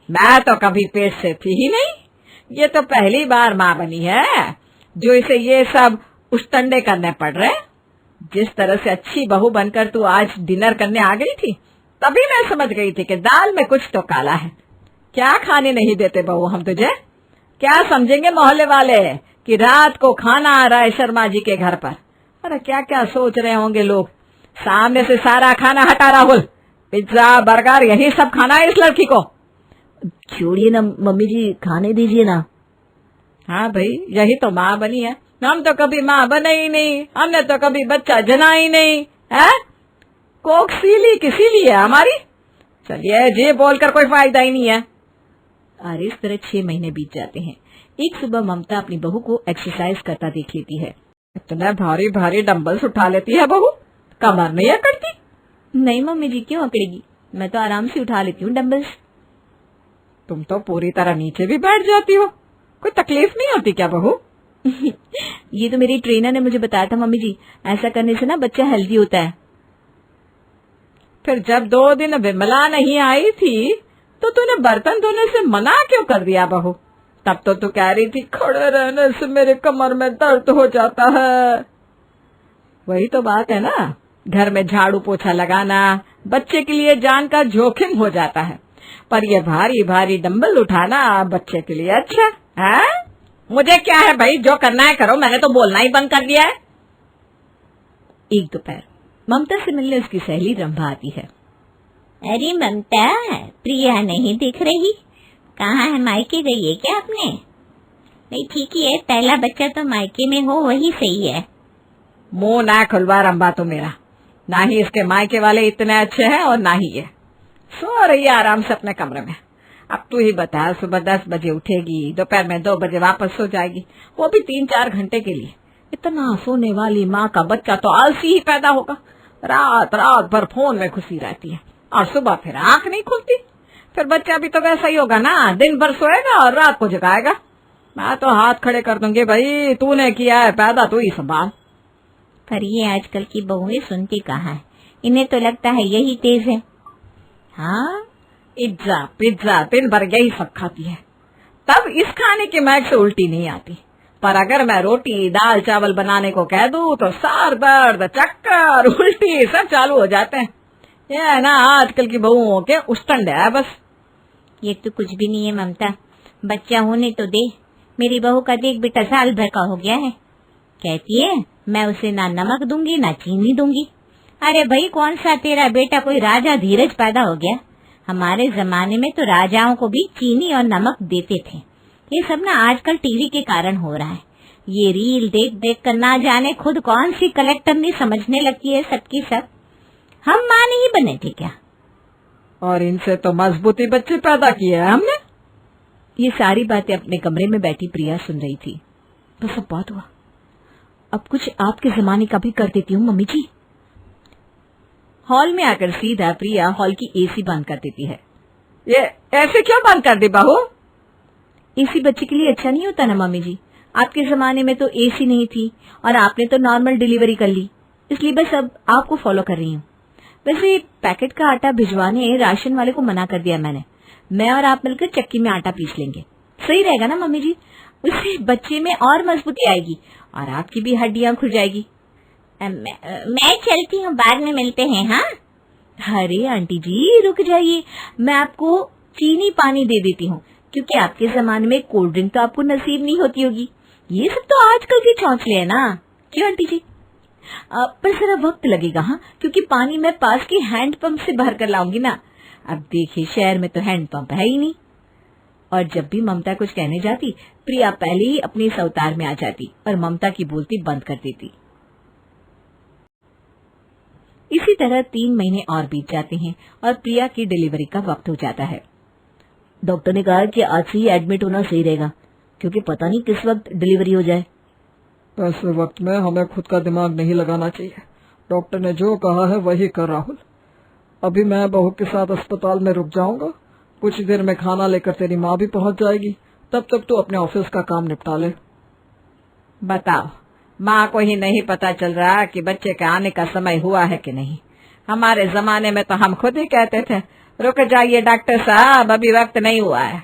मैं तो कभी पेट से थी ही नहीं, ये तो पहली बार माँ बनी है जो इसे ये सब उष्टंडे करने पड़ रहे। जिस तरह से अच्छी बहू बनकर तू आज डिनर करने आ गई थी, तभी मैं समझ गई थी कि दाल में कुछ तो काला है। क्या खाने नहीं देते बहू हम तुझे? क्या समझेंगे मोहल्ले वाले कि रात को खाना आ रहा है शर्मा जी के घर पर? अरे क्या क्या सोच रहे होंगे लोग। सामने से सारा खाना हटा राहुल, पिज्जा, बर्गर, यही सब खाना है इस लड़की को। छोड़िए ना मम्मी जी, खाने दीजिए ना। हाँ भाई, यही तो माँ बनी है। हम तो कभी माँ बने ही नहीं, हमने तो कभी बच्चा जना ही नहीं है। कोक सीली किसी लिए है हमारी। चलिए जी, बोलकर कोई फायदा ही नहीं है। और इस तरह 6 महीने बीत जाते हैं। एक सुबह ममता अपनी बहू को एक्सरसाइज करता देख लेती है। इतने भारी भारी डंबल्स उठा लेती है बहू, कमर नहीं अकड़ती? नहीं मम्मी जी, क्यों अकड़ेगी, मैं तो आराम से उठा लेती हूँ डंबल्स। तुम तो पूरी तरह नीचे भी बैठ जाती हो, कोई तकलीफ नहीं होती क्या बहू? ये तो मेरी ट्रेनर ने मुझे बताया था मम्मी जी, ऐसा करने से ना बच्चा हेल्दी होता है। फिर जब 2 दिन विमला नहीं आई थी तो तूने बर्तन धोने से मना क्यों कर दिया बहू? तब तो तू कह रही थी खड़े रहने से मेरे कमर में दर्द हो जाता है। वही तो बात है ना, घर में झाड़ू पोछा लगाना बच्चे के लिए जान का जोखिम हो जाता है, पर ये भारी भारी डंबल उठाना बच्चे के लिए अच्छा है। मुझे क्या है भाई, जो करना है करो, मैंने तो बोलना ही बंद कर दिया है। एक दोपहर ममता से मिलने उसकी सहेली रंभा आती है। अरे ममता, प्रिया नहीं दिख रही, कहाँ है? मायके गई है क्या आपने? नहीं ठीक ही है, पहला बच्चा तो मायके में हो वही सही है। मुंह ना खुलवा रंबा तो मेरा, ना ही इसके मायके वाले इतने अच्छे हैं और ना ही ये। सो रही है आराम से अपने कमरे में। अब तू ही बता, सुबह 10 बजे उठेगी, दोपहर में 2 बजे वापस सो जाएगी, वो भी 3-4 घंटे के लिए। इतना सोने वाली माँ का बच्चा तो आलसी ही पैदा होगा। रात रात भर फोन में घुसी रहती है और सुबह फिर आंख नहीं खुलती। फिर बच्चा भी तो वैसा ही होगा ना, दिन भर सोएगा और रात को जगाएगा। मैं तो हाथ खड़े कर दूंगी भाई, तूने किया है पैदा, तू ही संभाल। पर ये आजकल की बहुएं सुनती कहाँ है, इन्हें तो लगता है यही तेज है। हाँ, पिज्जा पिज्जा दिन भर यही सब खाती है, तब इस खाने की महक से उल्टी नहीं आती। पर अगर मैं रोटी दाल चावल बनाने को कह दूं तो सर दर्द, चक्कर, उल्टी सब चालू हो जाते हैं। ये है ना आजकल की बहुओं के उष्टंड है बस। ये तो कुछ भी नहीं है ममता, बच्चा होने तो दे। मेरी बहू का देख बेटा साल भर का हो गया है, कहती है मैं उसे ना नमक दूंगी ना चीनी दूंगी। अरे भाई कौन सा तेरा बेटा कोई राजा धीरज पैदा हो गया? हमारे जमाने में तो राजाओं को भी चीनी और नमक देते थे। ये सब ना आजकल टीवी के कारण हो रहा है। ये रील देख देख कर ना जाने खुद कौन सी कलेक्टर नहीं समझने लगती है सबकी सब। हम माँ नहीं बने थे क्या? और इनसे तो मजबूती बच्चे पैदा किए हैं हमने। ये सारी बातें अपने कमरे में बैठी प्रिया सुन रही थी। बस अब बहुत हुआ, अब कुछ आपके जमाने का भी कर देती हूँ मम्मी जी। हॉल में आकर सीधा प्रिया हॉल की एसी बंद कर देती है। ये ऐसे क्यों बंद कर दी बहू? एसी बच्चे के लिए अच्छा नहीं होता ना मम्मी जी। आपके जमाने में तो एसी नहीं थी और आपने तो नॉर्मल डिलीवरी कर ली, इसलिए बस अब आपको फॉलो कर रही हूँ। वैसे पैकेट का आटा भिजवाने राशन वाले को मना कर दिया मैंने। मैं और आप मिलकर चक्की में आटा पीस लेंगे, सही रहेगा ना मम्मी जी? उससे बच्चे में और मजबूती आएगी और आपकी भी हड्डियां खुल जाएगी। मैं चलती हूँ, बाद में मिलते हैं। हाँ अरे आंटी जी रुक जाइए, मैं आपको चीनी पानी दे देती हूँ, क्योंकि आपके जमाने में कोल्ड ड्रिंक तो आपको नसीब नहीं होती होगी। ये सब तो आजकल के चौंचले है ना, क्यों आंटी जी? पर जरा वक्त लगेगा, हाँ, क्योंकि पानी मैं पास के हैंडपंप से भर कर लाऊंगी ना। अब देखिए शहर में तो हैंडपंप है ही नहीं। और जब भी ममता कुछ कहने जाती, प्रिया पहले ही अपने इस अवतार में आ जाती और ममता की बोलती बंद कर देती। इसी तरह 3 महीने और बीत जाते हैं और प्रिया की डिलीवरी का वक्त हो जाता है। डॉक्टर ने कहा कि आज से ही एडमिट होना सही रहेगा, क्योंकि पता नहीं किस वक्त डिलीवरी हो जाए। ऐसे वक्त में हमें खुद का दिमाग नहीं लगाना चाहिए। डॉक्टर ने जो कहा है वही कर राहुल। अभी मैं बहू के साथ अस्पताल में रुक जाऊंगा, कुछ देर में खाना लेकर तेरी माँ भी पहुंच जाएगी, तब तक तू अपने ऑफिस का काम निपटा ले। बताओ, माँ को ही नहीं पता चल रहा कि बच्चे के आने का समय हुआ है कि नहीं। हमारे जमाने में तो हम खुद ही कहते थे रुक जाइए डॉक्टर साहब, अभी वक्त नहीं हुआ है।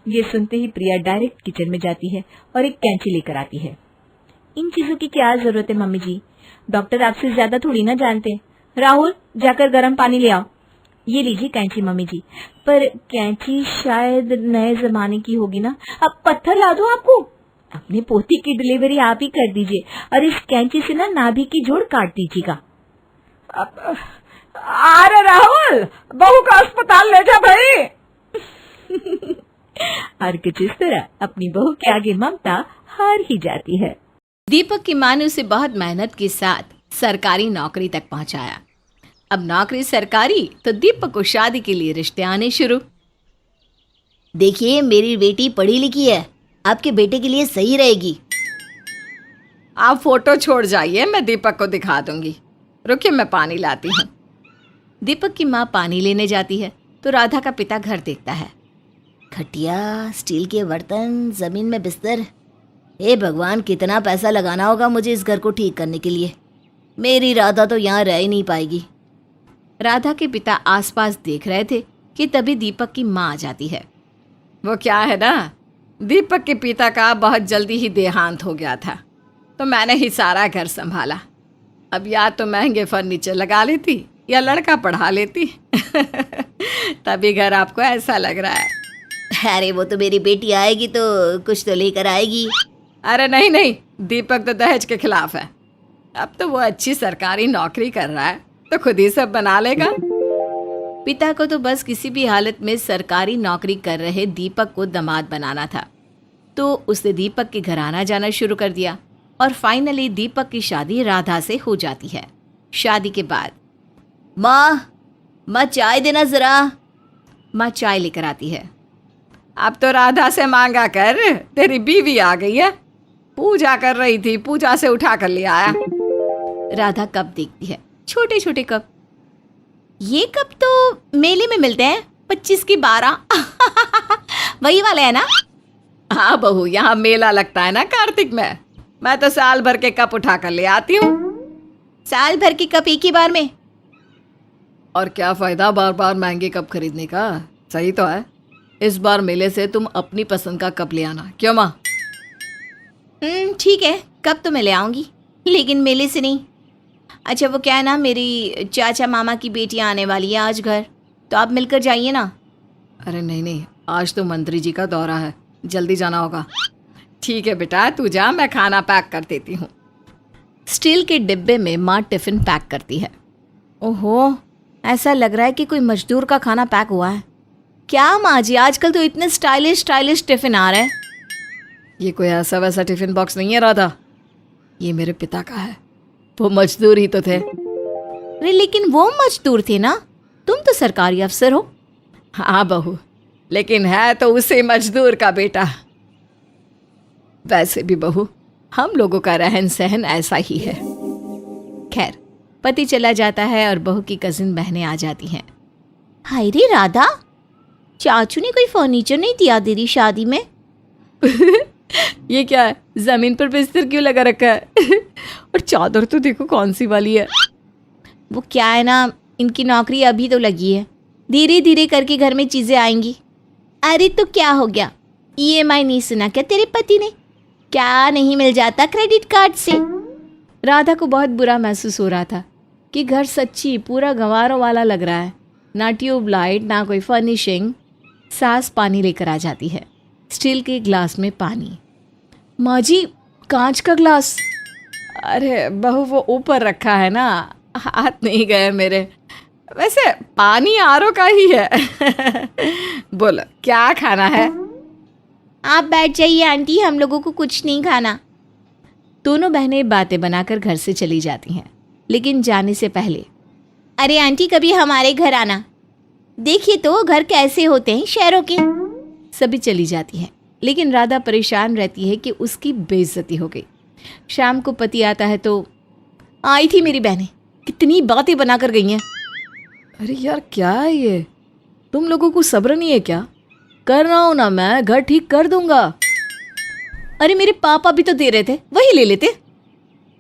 ये सुनते ही प्रिया डायरेक्ट किचन में जाती है और एक कैंची लेकर आती है। इन चीजों की क्या जरूरत है मम्मी जी? डॉक्टर आपसे ज्यादा थोड़ी ना जानते। राहुल जाकर गर्म पानी ले आओ। ये लीजिए कैंची मम्मी जी। पर कैंची शायद नए जमाने की होगी ना। अब पत्थर ला दूं आपको? अपनी पोती की डिलीवरी आप ही कर दीजिए और इस कैंची से ना नाभि की जोड़ काट दीजिएगा। अरे राहुल, बहू का अस्पताल ले जा भाई। और कुछ इस तरह अपनी बहू के आगे ममता हार ही जाती है। दीपक की माँ ने उसे बहुत मेहनत के साथ सरकारी नौकरी तक पहुंचाया। अब नौकरी सरकारी तो दीपक को शादी के लिए रिश्ते आने शुरू। देखिए मेरी बेटी पढ़ी लिखी है, आपके बेटे के लिए सही रहेगी। आप फोटो छोड़ जाइए, मैं दीपक को दिखा दूंगी। रुकिए मैं पानी लाती हूँ। दीपक की माँ पानी लेने जाती है तो राधा का पिता घर देखता है। खटिया, स्टील के बर्तन, जमीन में बिस्तर। हे भगवान, कितना पैसा लगाना होगा मुझे इस घर को ठीक करने के लिए। मेरी राधा तो यहाँ रह ही नहीं पाएगी। राधा के पिता आसपास देख रहे थे कि तभी दीपक की माँ आ जाती है। वो क्या है ना, दीपक के पिता का बहुत जल्दी ही देहांत हो गया था, तो मैंने ही सारा घर संभाला। अब या तो महंगे फर्नीचर लगा लेती या लड़का पढ़ा लेती। तभी घर आपको ऐसा लग रहा है। अरे वो तो मेरी बेटी आएगी तो कुछ तो लेकर आएगी। अरे नहीं नहीं, दीपक तो दहेज के खिलाफ है। अब तो वो अच्छी सरकारी नौकरी कर रहा है तो खुद ही सब बना लेगा। पिता को तो बस किसी भी हालत में सरकारी नौकरी कर रहे दीपक को दामाद बनाना था, तो उसने दीपक के घर आना जाना शुरू कर दिया और फाइनली दीपक की शादी राधा से हो जाती है। शादी के बाद माँ चाय देना जरा। माँ चाय लेकर आती है। अब तो राधा से मांगा कर, तेरी बीवी आ गई है। पूजा कर रही थी, पूजा से उठा कर ले आया। राधा कप देखती है, छोटे छोटे कप। ये कप तो मेले में मिलते हैं, 25 की 12। वही वाले है ना? हाँ बहू, यहाँ मेला लगता है ना कार्तिक में। मैं तो साल भर के कप उठा कर ले आती हूँ। साल भर के कप एक ही बार में? और क्या फायदा बार बार महंगे कप खरीदने का। सही तो है, इस बार मेले से तुम अपनी पसंद का कप ले आना। क्यों माँ? ठीक है, कप तो मैं ले आऊंगी, लेकिन मेले से नहीं। अच्छा वो क्या है ना, मेरी चाचा मामा की बेटी आने वाली है आज घर, तो आप मिलकर जाइए ना। अरे नहीं नहीं, आज तो मंत्री जी का दौरा है, जल्दी जाना होगा। ठीक है बेटा, तू जा, मैं खाना पैक कर देती हूँ। स्टील के डिब्बे में माँ टिफिन पैक करती है। ओहो, ऐसा लग रहा है कि कोई मजदूर का खाना पैक हुआ है। क्या माँ जी, आजकल तो इतने स्टाइलिश स्टाइलिश टिफिन आ रहे हैं। ये कोई ऐसा वैसा टिफिन बॉक्स नहीं है राधा, ये मेरे पिता का है, वो मजदूर ही तो थे। अरे लेकिन वो मजदूर थे ना, तुम तो सरकारी अफसर हो। हाँ बहू, लेकिन है तो उसे मजदूर का बेटा। वैसे भी बहू, हम लोगों का रहन सहन ऐसा ही है। खैर, पति चला जाता है और बहू की कजिन बहनें आ जाती हैं। हाय रे राधा, चाचू ने कोई फर्नीचर नहीं दिया तेरी शादी में? ये क्या है, जमीन पर बिस्तर क्यों लगा रखा है? और चादर तो देखो कौन सी वाली है। वो क्या है ना, इनकी नौकरी अभी तो लगी है, धीरे धीरे करके घर में चीजें आएंगी। अरे तो क्या हो गया, ईएमआई नहीं सुना क्या तेरे पति ने? क्या नहीं मिल जाता क्रेडिट कार्ड से? राधा को बहुत बुरा महसूस हो रहा था कि घर सच्ची पूरा गंवारों वाला लग रहा है, ना ट्यूबलाइट ना कोई फर्निशिंग। सास पानी लेकर आ जाती है, स्टील के ग्लास में पानी। माँ जी, कांच का ग्लास। अरे बहू, वो ऊपर रखा है ना, हाथ नहीं गए मेरे। वैसे पानी आरओ का ही है। बोलो क्या खाना है? आप बैठ जाइए आंटी, हम लोगों को कुछ नहीं खाना। दोनों बहनें बातें बनाकर घर से चली जाती हैं, लेकिन जाने से पहले, अरे आंटी कभी हमारे घर आना, देखिए तो घर कैसे होते हैं शहरों के। सभी चली जाती हैं, लेकिन राधा परेशान रहती है कि उसकी बेइज्जती हो गई। शाम को पति आता है तो, आई थी मेरी बहनें, कितनी बातें बनाकर गई हैं। अरे यार क्या है ये, तुम लोगों को सब्र नहीं है क्या? कर रहा हूं ना मैं, घर ठीक कर दूंगा। अरे मेरे पापा भी तो दे रहे थे, वही ले लेते।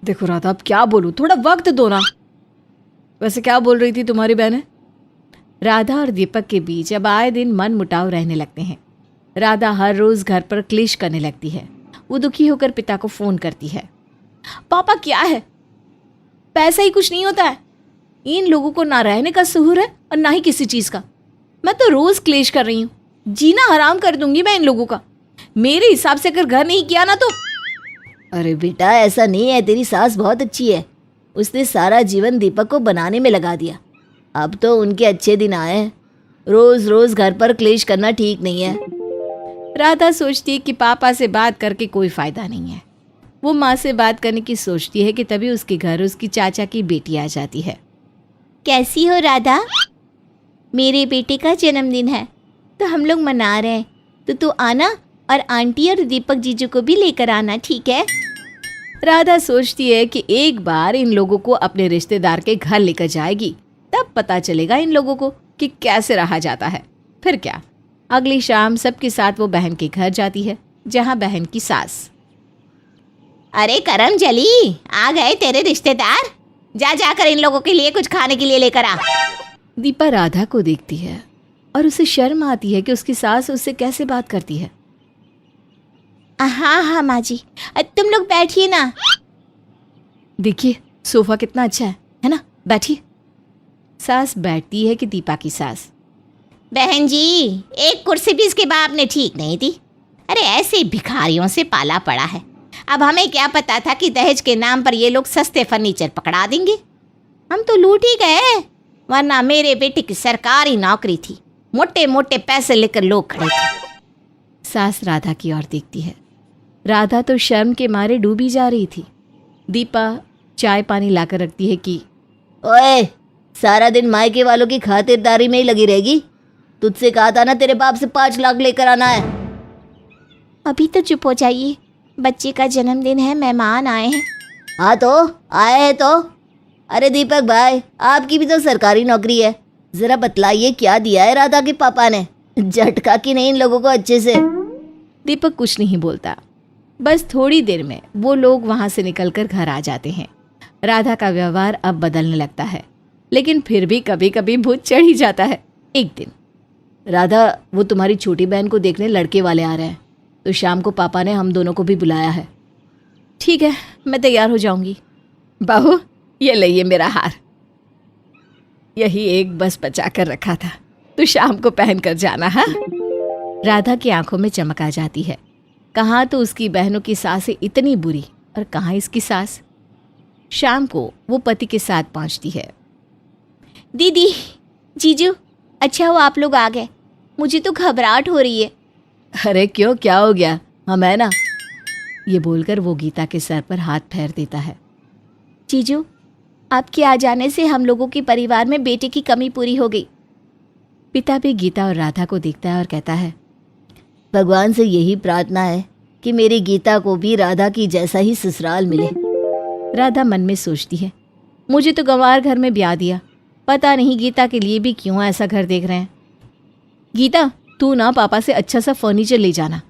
देखो राधा, अब क्या बोलूं, थोड़ा वक्त दो ना। वैसे क्या बोल रही थी तुम्हारी बहनें? राधा और दीपक के बीच अब आए दिन मन मुटाव रहने लगते हैं। राधा हर रोज घर पर क्लेश करने लगती है। वो दुखी होकर पिता को फोन करती है। पापा क्या है, पैसा ही कुछ नहीं होता है, इन लोगों को ना रहने का सुहूर है और ना ही किसी चीज का। मैं तो रोज क्लेश कर रही हूँ, जीना हराम कर दूंगी मैं इन लोगों का। मेरे हिसाब से अगर घर नहीं किया ना तो। अरे बेटा, ऐसा नहीं है, तेरी सास बहुत अच्छी है, उसने सारा जीवन दीपक को बनाने में लगा दिया। अब तो उनके अच्छे दिन आए हैं, रोज रोज घर पर क्लेश करना ठीक नहीं है। राधा सोचती है कि पापा से बात करके कोई फायदा नहीं है। वो माँ से बात करने की सोचती है कि तभी उसके घर उसकी चाचा की बेटी आ जाती है। कैसी हो राधा? मेरे बेटे का जन्मदिन है तो हम लोग मना रहे हैं, तो तू आना और आंटी और दीपक जीजू को भी लेकर आना, ठीक है? राधा सोचती है कि एक बार इन लोगों को अपने रिश्तेदार के घर लेकर जाएगी, तब पता चलेगा इन लोगों को कि कैसे रहा जाता है। फिर क्या, अगली शाम सबके साथ वो बहन के घर जाती है, जहाँ बहन की सास। अरे करम जली, आ गए तेरे रिश्तेदार, जा जाकर इन लोगों के लिए कुछ खाने के लिए लेकर आ। दीपा राधा को देखती है और उसे शर्म आती है कि उसकी सास उससे कैसे बात करती है। हाँ हाँ माँ जी, तुम लोग बैठिए ना। देखिए सोफा कितना अच्छा है ना, बैठिए। सास बैठती है कि दीपा की सास, बहन जी एक कुर्सी भी इसके बाप ने ठीक नहीं दी। अरे ऐसे भिखारियों से पाला पड़ा है, अब हमें क्या पता था कि दहेज के नाम पर ये लोग सस्ते फर्नीचर पकड़ा देंगे। हम तो लूट ही गए, वरना मेरे बेटे की सरकारी नौकरी थी, मोटे मोटे पैसे लेकर लोग खड़े थे। सास राधा की ओर देखती है। राधा तो शर्म के मारे डूबी जा रही थी। दीपा चाय पानी लाकर रखती है कि ओए, सारा दिन मायके वालों की खातिरदारी में ही लगी रहेगी। तुझसे कहा था ना तेरे बाप से 5 लाख लेकर आना है। अभी तो चुप हो जाइए, बच्चे का जन्मदिन है, मेहमान आए हैं। हाँ तो आए हैं तो। अरे दीपक भाई, आपकी भी तो सरकारी नौकरी है, जरा बतलाइए क्या दिया है राधा के पापा ने, झटका कि नहीं इन लोगों को अच्छे से। दीपक कुछ नहीं बोलता। बस थोड़ी देर में वो लोग वहां से निकलकर घर आ जाते हैं। राधा का व्यवहार अब बदलने लगता है, लेकिन फिर भी कभी कभी भूत चढ़ ही जाता है। एक दिन, राधा वो तुम्हारी छोटी बहन को देखने लड़के वाले आ रहे हैं, तो शाम को पापा ने हम दोनों को भी बुलाया है। ठीक है, मैं तैयार हो जाऊंगी। बहू ये लइए मेरा हार, यही एक बस बचा कर रखा था, तो शाम को पहन कर जाना। हाँ। राधा की आंखों में चमक आ जाती है। कहाँ तो उसकी बहनों की सासें इतनी बुरी और कहाँ इसकी सास। शाम को वो पति के साथ पहुंचती है। दीदी, जीजू, अच्छा हो आप लोग आ गए। मुझे तो घबराहट हो रही है। अरे क्यों, क्या हो गया? हम है ना। ये बोलकर वो गीता के सर पर हाथ फेर देता है। जीजू, आपके आ जाने से हम लोगों के परिवार में बेटे की कमी पूरी हो गई। पिता भी गीता और राधा को देखता है और कहता है, भगवान से यही प्रार्थना है कि मेरी गीता को भी राधा की जैसा ही ससुराल मिले। राधा मन में सोचती है, मुझे तो गंवार घर में ब्याह दिया, पता नहीं गीता के लिए भी क्यों ऐसा घर देख रहे हैं। गीता, तू ना पापा से अच्छा सा फर्नीचर ले जाना,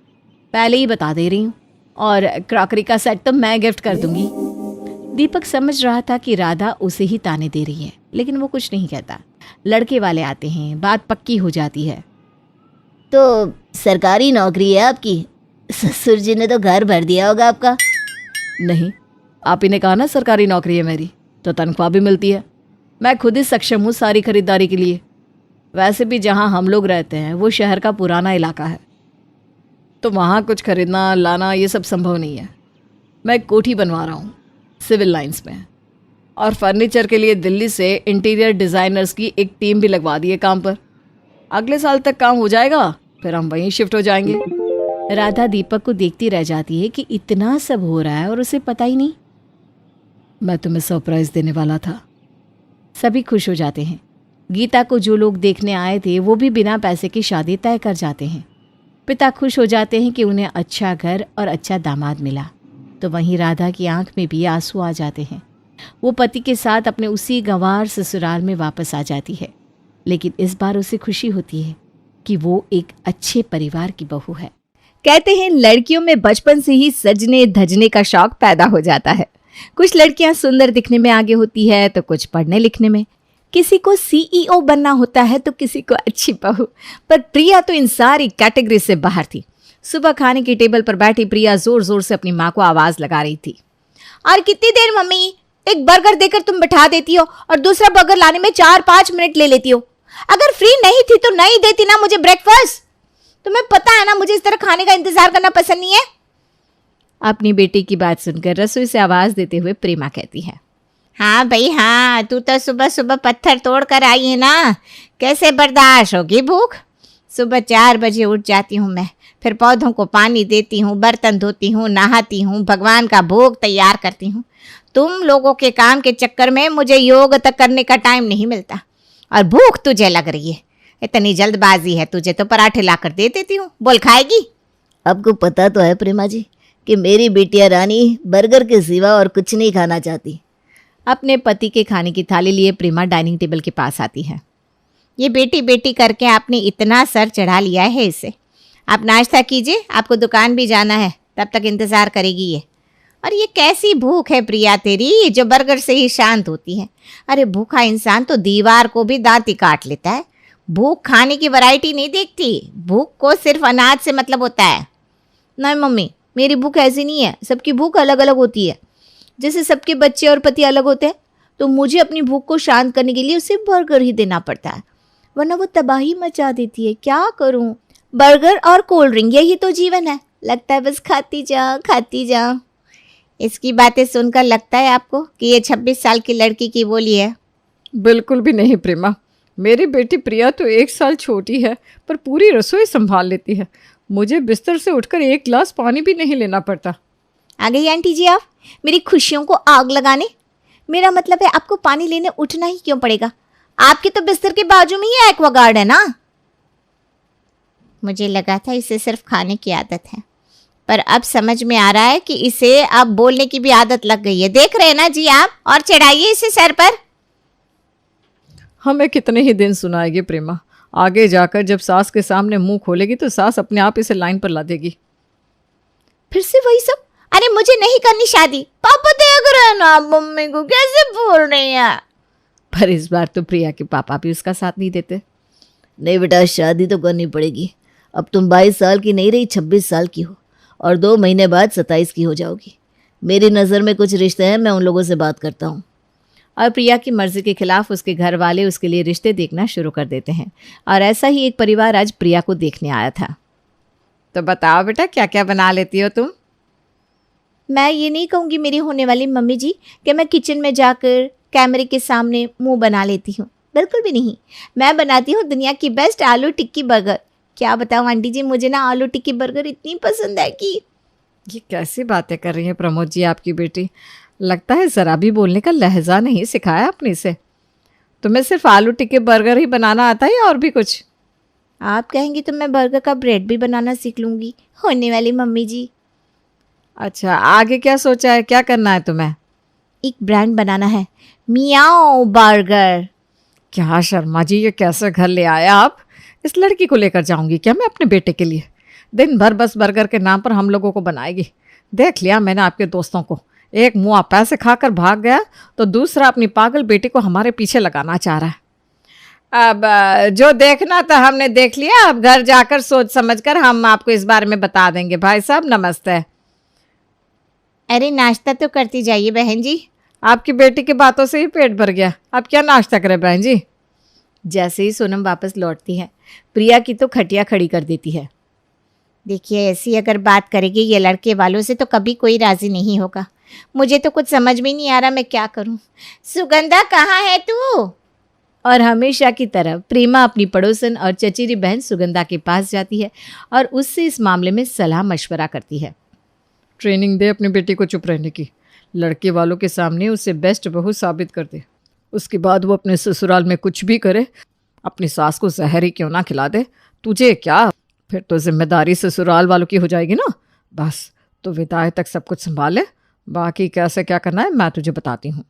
पहले ही बता दे रही हूँ, और क्रॉकरी का सेट तो मैं गिफ्ट कर दूंगी। दीपक समझ रहा था कि राधा उसे ही ताने दे रही है, लेकिन वो कुछ नहीं कहता। लड़के वाले आते हैं, बात पक्की हो जाती है। तो सरकारी नौकरी है आपकी? ससुर जी ने तो घर भर दिया होगा आपका। नहीं, आप ही ने कहा ना सरकारी नौकरी है मेरी, तो तनख्वाह भी मिलती है। मैं खुद ही सक्षम हूँ सारी खरीदारी के लिए। वैसे भी जहाँ हम लोग रहते हैं वो शहर का पुराना इलाका है, तो वहाँ कुछ खरीदना लाना ये सब संभव नहीं है। मैं एक कोठी बनवा रहा हूँ सिविल लाइंस में, और फर्नीचर के लिए दिल्ली से इंटीरियर डिज़ाइनर्स की एक टीम भी लगवा दी है काम पर। अगले साल तक काम हो जाएगा, फिर हम वहीं शिफ्ट हो जाएंगे। राधा दीपक को देखती रह जाती है कि इतना सब हो रहा है और उसे पता ही नहीं। मैं तुम्हें सरप्राइज देने वाला था। सभी खुश हो जाते हैं। गीता को जो लोग देखने आए थे वो भी बिना पैसे की शादी तय कर जाते हैं। पिता खुश हो जाते हैं कि उन्हें अच्छा घर और अच्छा दामाद मिला, तो वहीं राधा की आंख में भी आंसू आ जाते हैं। वो पति के साथ अपने उसी गंवार ससुराल में वापस आ जाती है, लेकिन इस बार उसे खुशी होती है कि वो एक अच्छे परिवार की बहू है। कहते हैं लड़कियों में बचपन से ही सजने धजने का शौक पैदा हो जाता है। कुछ लड़कियां सुंदर दिखने में आगे होती है, तो कुछ पढ़ने लिखने में। किसी को सीईओ बनना होता है, तो किसी को अच्छी बहू। पर प्रिया तो इन सारी कैटेगरी से बाहर थी। सुबह खाने की टेबल पर बैठी प्रिया जोर जोर से अपनी माँ को आवाज लगा रही थी। और कितनी देर मम्मी, एक बर्गर देकर तुम बैठा देती हो और दूसरा बर्गर लाने में 4-5 मिनट ले लेती हो। अगर फ्री नहीं थी तो नहीं देती ना मुझे ब्रेकफास्ट। तुम्हें पता है ना मुझे इस तरह खाने का इंतजार करना पसंद नहीं है। अपनी बेटी की बात सुनकर रसोई से आवाज देते हुए प्रेमा कहती है, हाँ भाई हाँ, तू तो सुबह सुबह पत्थर तोड़ कर आई है ना, कैसे बर्दाश्त होगी भूख। सुबह 4 बजे उठ जाती हूँ मैं, फिर पौधों को पानी देती हूँ, बर्तन धोती हूँ, नहाती हूँ, भगवान का भोग तैयार करती हूँ। तुम लोगों के काम के चक्कर में मुझे योग तक करने का टाइम नहीं मिलता। और भूख तुझे लग रही है, इतनी जल्दबाजी है तुझे तो पराठे लाकर दे देती हूँ, बोल खाएगी। आपको पता तो है प्रेमा जी कि मेरी बेटिया रानी बर्गर के सिवा और कुछ नहीं खाना चाहती। अपने पति के खाने की थाली लिए प्रेमा डाइनिंग टेबल के पास आती है। ये बेटी बेटी करके आपने इतना सर चढ़ा लिया है इसे। आप नाश्ता कीजिए, आपको दुकान भी जाना है, तब तक इंतजार करेगी ये। और ये कैसी भूख है प्रिया तेरी, जो बर्गर से ही शांत होती है। अरे भूखा इंसान तो दीवार को भी दांत ही काट लेता है। भूख खाने की वैरायटी नहीं देखती, भूख को सिर्फ अनाज से मतलब होता है। नहीं मम्मी, मेरी भूख ऐसी नहीं है, सबकी भूख अलग अलग होती है। जैसे सबके बच्चे और पति अलग होते हैं, तो मुझे अपनी भूख को शांत करने के लिए उसे बर्गर ही देना पड़ता है, वरना वो तबाही मचा देती है। क्या करूं? बर्गर और कोल्ड ड्रिंक, यही तो जीवन है। लगता है बस खाती जा। इसकी बातें सुनकर लगता है आपको कि ये 26 साल की लड़की की बोली है? बिल्कुल भी नहीं प्रेमा, मेरी बेटी प्रिया तो 1 साल छोटी है, पर पूरी रसोई संभाल लेती है। मुझे बिस्तर से उठकर 1 गिलास पानी भी नहीं लेना पड़ता। आ गई आंटी जी आप मेरी खुशियों को आग लगाने। मेरा मतलब है आपको पानी लेने उठना ही क्यों पड़ेगा? आपके तो बिस्तर के बाजू में ही एक्वागार्ड है ना। मुझे लगा था इसे सिर्फ खाने की आदत है, पर अब समझ में आ रहा है कि इसे अब बोलने की भी आदत लग गई है। देख रहे हैं ना जी आप, और चढ़ाइए इसे सर पर। हमें कितने ही दिन सुनाएगी प्रेमा, आगे जाकर जब सास के सामने मुंह खोलेगी तो सास अपने आप इसे लाइन पर ला देगी। फिर से वही सब। अरे मुझे नहीं करनी शादी। पापा देख रहे हैं ना मम्मी को कैसे बोल रही हैं। पर इस बार तो प्रिया के पापा भी उसका साथ नहीं देते। नहीं बेटा, शादी तो करनी पड़ेगी। अब तुम 22 साल की नहीं रही, 26 साल की हो, और 2 महीने बाद 27 की हो जाओगी। मेरी नज़र में कुछ रिश्ते हैं, मैं उन लोगों से बात करता हूँ। और प्रिया की मर्जी के खिलाफ उसके घर वाले उसके लिए रिश्ते देखना शुरू कर देते हैं। और ऐसा ही एक परिवार आज प्रिया को देखने आया था। तो बताओ बेटा, क्या क्या बना लेती हो तुम? मैं ये नहीं कहूँगी मेरी होने वाली मम्मी जी कि मैं किचन में जाकर कैमरे के सामने मुंह बना लेती हूँ, बिल्कुल भी नहीं। मैं बनाती हूँ दुनिया की बेस्ट आलू टिक्की बर्गर। क्या बताऊँ आंटी जी, मुझे ना आलू टिक्की बर्गर इतनी पसंद है कि। ये कैसी बातें कर रही है प्रमोद जी आपकी बेटी। लगता है ज़रा भी बोलने का लहजा नहीं सिखाया अपने से। तुम्हें सिर्फ आलू टिक्की बर्गर ही बनाना आता है या और भी कुछ? आप कहेंगी तो मैं बर्गर का ब्रेड भी बनाना सीख लूँगी होने वाली मम्मी जी। अच्छा, आगे क्या सोचा है, क्या करना है तुम्हें? एक ब्रांड बनाना है, मियाओ बर्गर। क्या शर्मा जी, ये कैसे घर ले आया आप? इस लड़की को लेकर जाऊंगी क्या मैं अपने बेटे के लिए? दिन भर बस बर्गर के नाम पर हम लोगों को बनाएगी। देख लिया मैंने आपके दोस्तों को, एक मुँह पैसे खाकर भाग गया तो दूसरा अपनी पागल बेटी को हमारे पीछे लगाना चाह रहा है। अब जो देखना था हमने देख लिया, अब घर जाकर सोच समझकर हम आपको इस बारे में बता देंगे। भाई साहब नमस्ते। अरे नाश्ता तो करती जाइए बहन जी। आपकी बेटी की बातों से ही पेट भर गया, अब क्या नाश्ता करें बहन जी? जैसे ही सोनम वापस लौटती है, प्रिया की तो खटिया खड़ी कर देती है। देखिए, ऐसी अगर बात करेगी ये लड़के वालों से तो कभी कोई राजी नहीं होगा। मुझे तो कुछ समझ में नहीं आ रहा मैं क्या करूं। सुगंधा कहाँ है तू? और हमेशा की तरह प्रेमा अपनी पड़ोसन और चचेरी बहन सुगंधा के पास जाती है और उससे इस मामले में सलाह मशवरा करती है। ट्रेनिंग दे अपनी बेटी को चुप रहने की, लड़के वालों के सामने उसे बेस्ट बहू साबित कर दे। उसके बाद वो अपने ससुराल में कुछ भी करे, अपनी सास को जहर ही क्यों ना खिला दे। तुझे क्या, फिर तो जिम्मेदारी ससुराल वालों की हो जाएगी ना। बस तो विदाई तक सब कुछ संभाल ले, बाकी कैसे क्या करना है मैं तुझे बताती हूँ।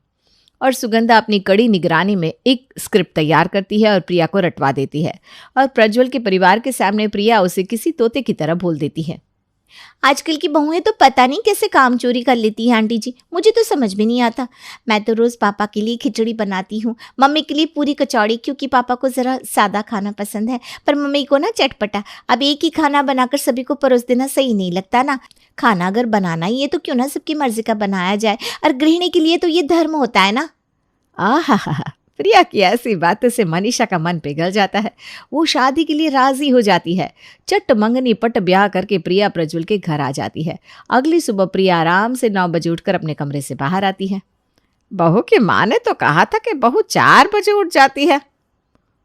और सुगंधा अपनी कड़ी निगरानी में एक स्क्रिप्ट तैयार करती है और प्रिया को रटवा देती है। और प्रज्वल के परिवार के सामने प्रिया उसे किसी तोते की तरह बोल देती है। आजकल की बहुएं तो पता नहीं कैसे काम चोरी कर लेती है आंटी जी, मुझे तो समझ में नहीं आता। मैं तो रोज़ पापा के लिए खिचड़ी बनाती हूँ, मम्मी के लिए पूरी कचौड़ी, क्योंकि पापा को ज़रा सादा खाना पसंद है, पर मम्मी को ना चटपटा। अब एक ही खाना बनाकर सभी को परोस देना सही नहीं लगता ना। खाना अगर बनाना ही है तो क्यों ना सबकी मर्जी का बनाया जाए, और गृहिणी के लिए तो ये धर्म होता है ना। आहा, प्रिया की ऐसी बातों से मनीषा का मन पिघल जाता है। वो शादी के लिए राजी हो जाती है। चट मंगनी पट ब्याह करके प्रिया प्रज्वल के घर आ जाती है। अगली सुबह प्रिया आराम से 9 बजे उठकर अपने कमरे से बाहर आती है। बहू की माँ ने तो कहा था कि बहू 4 बजे उठ जाती है।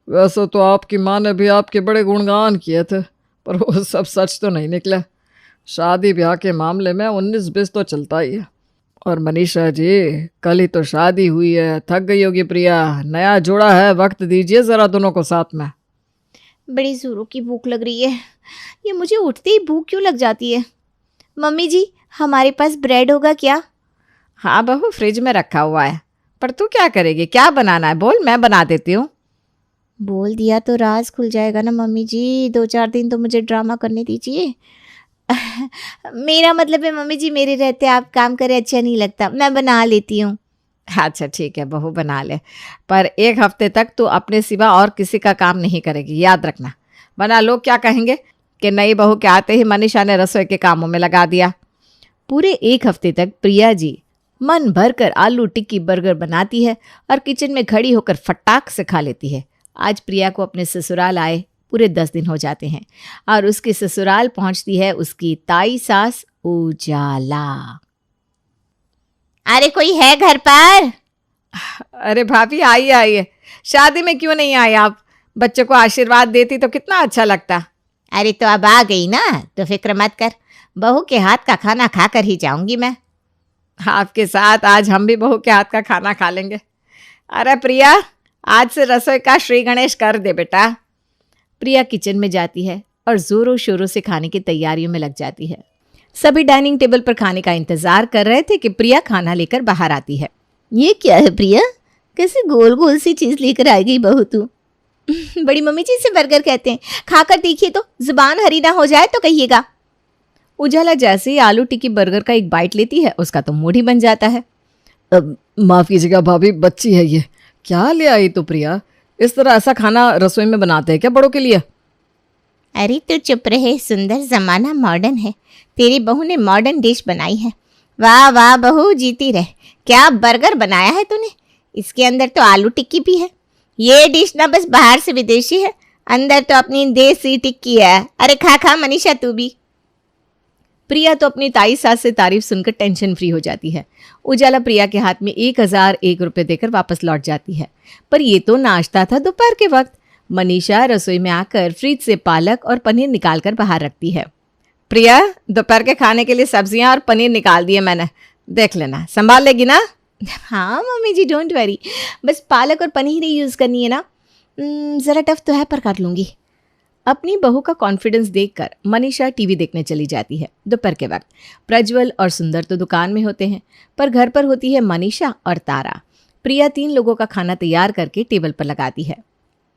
वैसे तो आपकी माँ ने भी आपके बड़े गुणगान किए थे, पर वो सब सच तो नहीं निकला। शादी ब्याह के मामले में 19-20 तो चलता ही है। और मनीषा जी, कल ही तो शादी हुई है, थक गई होगी प्रिया, नया जोड़ा है, वक्त दीजिए ज़रा दोनों को साथ में। बड़ी जोरों की भूख लग रही है, ये मुझे उठते ही भूख क्यों लग जाती है। मम्मी जी, हमारे पास ब्रेड होगा क्या? हाँ बहू, फ्रिज में रखा हुआ है। पर तू क्या करेगी, क्या बनाना है बोल, मैं बना देती हूँ। बोल दिया तो राज खुल जाएगा ना मम्मी जी, 2-4 दिन तो मुझे ड्रामा करने दीजिए। मेरा मतलब है मम्मी जी, मेरे रहते आप काम करें अच्छा नहीं लगता, मैं बना लेती हूँ। अच्छा ठीक है बहू, बना ले, पर 1 हफ्ते तक तू अपने सिवा और किसी का काम नहीं करेगी, याद रखना, वरना लोग क्या कहेंगे कि नई बहू के आते ही मनीषा ने रसोई के कामों में लगा दिया। पूरे 1 हफ्ते तक प्रिया जी मन भरकर आलू टिक्की बर्गर बनाती है और किचन में खड़ी होकर फटाक से खा लेती है। आज प्रिया को अपने ससुराल आए पूरे 10 दिन हो जाते हैं और उसके ससुराल पहुंचती है उसकी ताई सास उजाला। अरे कोई है घर पर? अरे भाभी आइए आइए, शादी में क्यों नहीं आए आप? बच्चों को आशीर्वाद देती तो कितना अच्छा लगता। अरे तो अब आ गई ना, तो फिक्र मत कर, बहू के हाथ का खाना खाकर ही जाऊंगी मैं। आपके साथ आज हम भी बहू के हाथ का खाना खा लेंगे। अरे प्रिया, आज से रसोई का श्री गणेश कर दे बेटा। प्रिया किचन में जाती है और जोरों शोरों से खाने की तैयारियों में लग जाती है। सभी डाइनिंग टेबल पर खाने का इंतजार कर रहे थे कि प्रिया खाना लेकर बाहर आती है। ये क्या है प्रिया, कैसे गोल गोल सी चीज लेकर आ गई बहू तू? बड़ी मम्मी जी, इसे बर्गर कहते हैं, खाकर देखिए तो, जुबान हरी ना हो जाए तो कहिएगा। उजाला जैसे ही आलू टिक्की बर्गर का एक बाइट लेती है, उसका तो मूड ही बन जाता है। माफ़ कीजिएगा भाभी, बच्ची है ये, क्या ले आई तो प्रिया? इस तरह ऐसा खाना रसोई में बनाते हैं क्या बड़ों के लिए? अरे तो चुप रहे, सुंदर, जमाना मॉडर्न है, तेरी बहू ने मॉडर्न डिश बनाई है। वाह वाह बहू, जीती रहे। क्या बर्गर बनाया है तूने, इसके अंदर तो आलू टिक्की भी है। ये डिश ना बस बाहर से विदेशी है, अंदर तो अपनी देसी टिक्की है। अरे खा खा मनीषा तू भी। प्रिया तो अपनी ताई सास से तारीफ सुनकर टेंशन फ्री हो जाती है। उजाला प्रिया के हाथ में 1001 रुपये देकर वापस लौट जाती है। पर ये तो नाश्ता था दोपहर के वक्त। मनीषा रसोई में आकर फ्रिज से पालक और पनीर निकालकर बाहर रखती है। प्रिया, दोपहर के खाने के लिए सब्जियां और पनीर निकाल दिए मैंने, देख लेना, संभाल लेगी ना? हाँ मम्मी जी, डोंट वरी, बस पालक और पनीर ही यूज़ करनी है ना। ज़रा टफ तो है पर कर लूँगी। अपनी बहू का कॉन्फिडेंस देखकर मनीषा टीवी देखने चली जाती है। दोपहर के वक्त प्रज्वल और सुंदर तो दुकान में होते हैं, पर घर पर होती है मनीषा और तारा। प्रिया 3 लोगों का खाना तैयार करके टेबल पर लगाती है।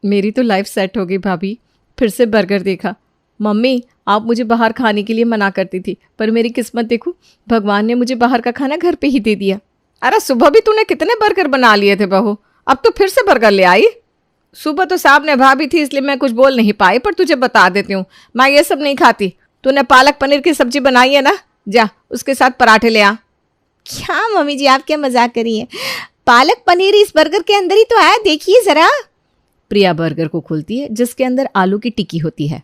मेरी तो लाइफ सेट हो गई भाभी, फिर से बर्गर देखा। मम्मी, आप मुझे बाहर खाने के लिए मना करती थी, पर मेरी किस्मत देखो, भगवान ने मुझे बाहर का खाना घर पे ही दे दिया। अरे सुबह भी तूने कितने बर्गर बना लिए थे बहू, अब तो फिर से बर्गर ले आई? सुबह तो साहब ने भाभी थी इसलिए मैं कुछ बोल नहीं पाई, पर तुझे बता देती हूँ, मैं ये सब नहीं खाती। तूने पालक पनीर की सब्जी बनाई है ना, जा उसके साथ पराठे ले आ। क्या मम्मी जी, आप क्या मजाक कर रही हैं? पालक पनीर इस बर्गर के अंदर ही तो है, देखिए ज़रा। प्रिया बर्गर को खोलती है जिसके अंदर आलू की टिक्की होती है।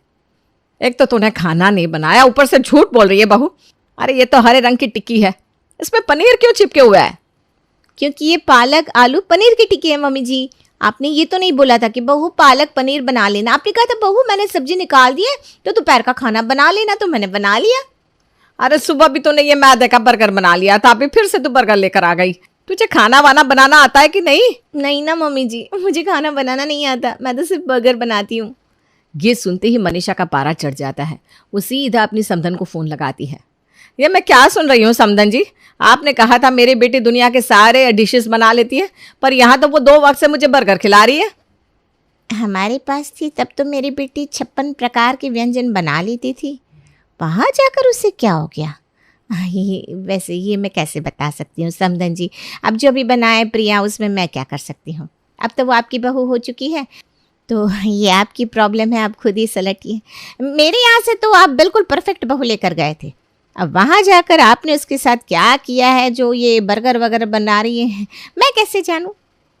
एक तो तूने खाना नहीं बनाया, ऊपर से झूठ बोल रही है बहू। अरे ये तो हरे रंग की टिक्की है, इसमें पनीर क्यों चिपके हुआ है? क्योंकि ये पालक आलू पनीर की टिक्की है मम्मी जी। आपने ये तो नहीं बोला था कि बहू पालक पनीर बना लेना, आपने कहा था बहू मैंने सब्जी निकाल दी है तो दोपहर का खाना बना लेना, तो मैंने बना लिया। अरे सुबह भी तूने ये मैदे का बर्गर बना लिया था, अभी फिर से तू बर्गर लेकर आ गई। तुझे खाना वाना बनाना आता है कि नहीं? नहीं ना मम्मी जी, मुझे खाना बनाना नहीं आता, मैं तो सिर्फ बर्गर बनाती हूँ। ये सुनते ही मनीषा का पारा चढ़ जाता है। वो सीधा अपनी समधन को फोन लगाती है। ये मैं क्या सुन रही हूँ समधन जी? आपने कहा था मेरी बेटी दुनिया के सारे डिशेस बना लेती है, पर यहाँ तो वो 2 वक्त से मुझे बर्गर खिला रही है। हमारे पास थी तब तो मेरी बेटी 56 प्रकार के व्यंजन बना लेती थी, वहाँ जाकर उससे क्या हो गया? वैसे ये मैं कैसे बता सकती हूँ समधन जी, अब जो भी बनाए प्रिया उसमें मैं क्या कर सकती हूँ। अब तो वो आपकी बहू हो चुकी है, तो ये आपकी प्रॉब्लम है, आप खुद ही सलटिए। मेरे यहाँ से तो आप बिल्कुल परफेक्ट बहू लेकर गए थे, अब वहाँ जाकर आपने उसके साथ क्या किया है जो ये बर्गर वगैरह बना रही है, मैं कैसे जानूँ?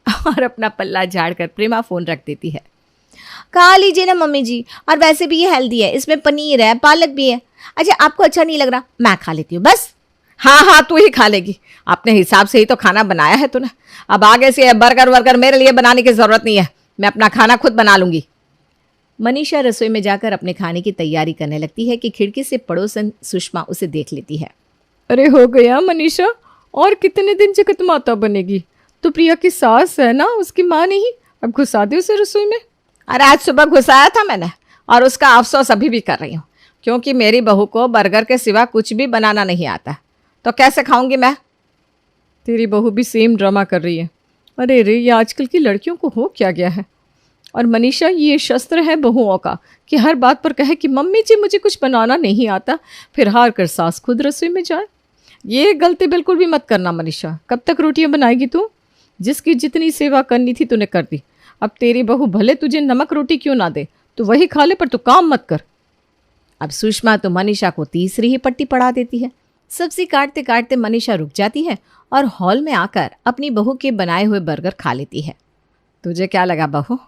और अपना पल्ला झाड़कर प्रेमा फोन रख देती है। खा लीजिए ना मम्मी जी, और वैसे भी ये हेल्दी है, इसमें पनीर है, पालक भी है। अच्छा आपको अच्छा नहीं लग रहा, मैं खा लेती हूँ बस। हाँ हाँ तू ही खा लेगी, अपने हिसाब से ही तो खाना बनाया है तूने। अब आगे से बर्गर वर्गर मेरे लिए बनाने की जरूरत नहीं है, मैं अपना खाना खुद बना लूंगी। मनीषा रसोई में जाकर अपने खाने की तैयारी करने लगती है कि खिड़की से पड़ोसन सुषमा उसे देख लेती है। अरे हो गया मनीषा, और कितने दिन जगत माता बनेगी? तो प्रिया की सास है ना, उसकी माँ नहीं, अब घुसा दे उसे रसोई में। अरे आज सुबह घुसाया था मैंने, और उसका अफसोस अभी भी कर रही हूँ, क्योंकि मेरी बहू को बर्गर के सिवा कुछ भी बनाना नहीं आता, तो कैसे खाऊंगी मैं? तेरी बहू भी सेम ड्रामा कर रही है। अरे रे, ये आजकल की लड़कियों को हो क्या गया है? और मनीषा, ये शस्त्र है बहुओं का कि हर बात पर कहे कि मम्मी जी मुझे कुछ बनाना नहीं आता, फिर हार कर सास खुद रसोई में जाए। ये गलती बिल्कुल भी मत करना मनीषा। कब तक रोटियां बनाएगी तू? जिसकी जितनी सेवा करनी थी तूने कर दी। अब तेरी बहू भले तुझे नमक रोटी क्यों ना दे, तू वही खा ले, पर तू काम मत कर। अब सुषमा तो मनीषा को तीसरी ही पट्टी पढ़ा देती है। सब्जी काटते काटते मनीषा रुक जाती है और हॉल में आकर अपनी बहू के बनाए हुए बर्गर खा लेती है। तुझे क्या लगा बहू,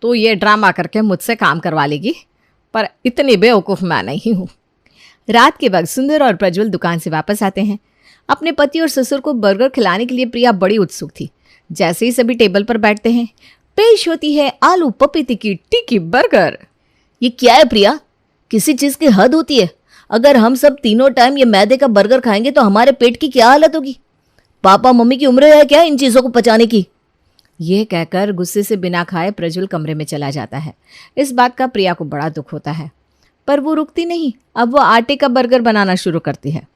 तू ये ड्रामा करके मुझसे काम करवा लेगी? पर इतनी बेवकूफ़ मैं नहीं हूँ। रात के वक्त सुंदर और प्रज्वल दुकान से वापस आते हैं। अपने पति और ससुर को बर्गर खिलाने के लिए प्रिया बड़ी उत्सुक थी। जैसे ही सभी टेबल पर बैठते हैं, पेश होती है आलू पपीते की टिक्की बर्गर। ये क्या है प्रिया? किसी चीज़ की हद होती है। अगर हम सब तीनों टाइम ये मैदे का बर्गर खाएंगे तो हमारे पेट की क्या हालत होगी? पापा मम्मी की उम्र है क्या इन चीज़ों को पचाने की? यह कहकर गुस्से से बिना खाए प्रज्वल कमरे में चला जाता है। इस बात का प्रिया को बड़ा दुख होता है, पर वो रुकती नहीं। अब वो आटे का बर्गर बनाना शुरू करती है।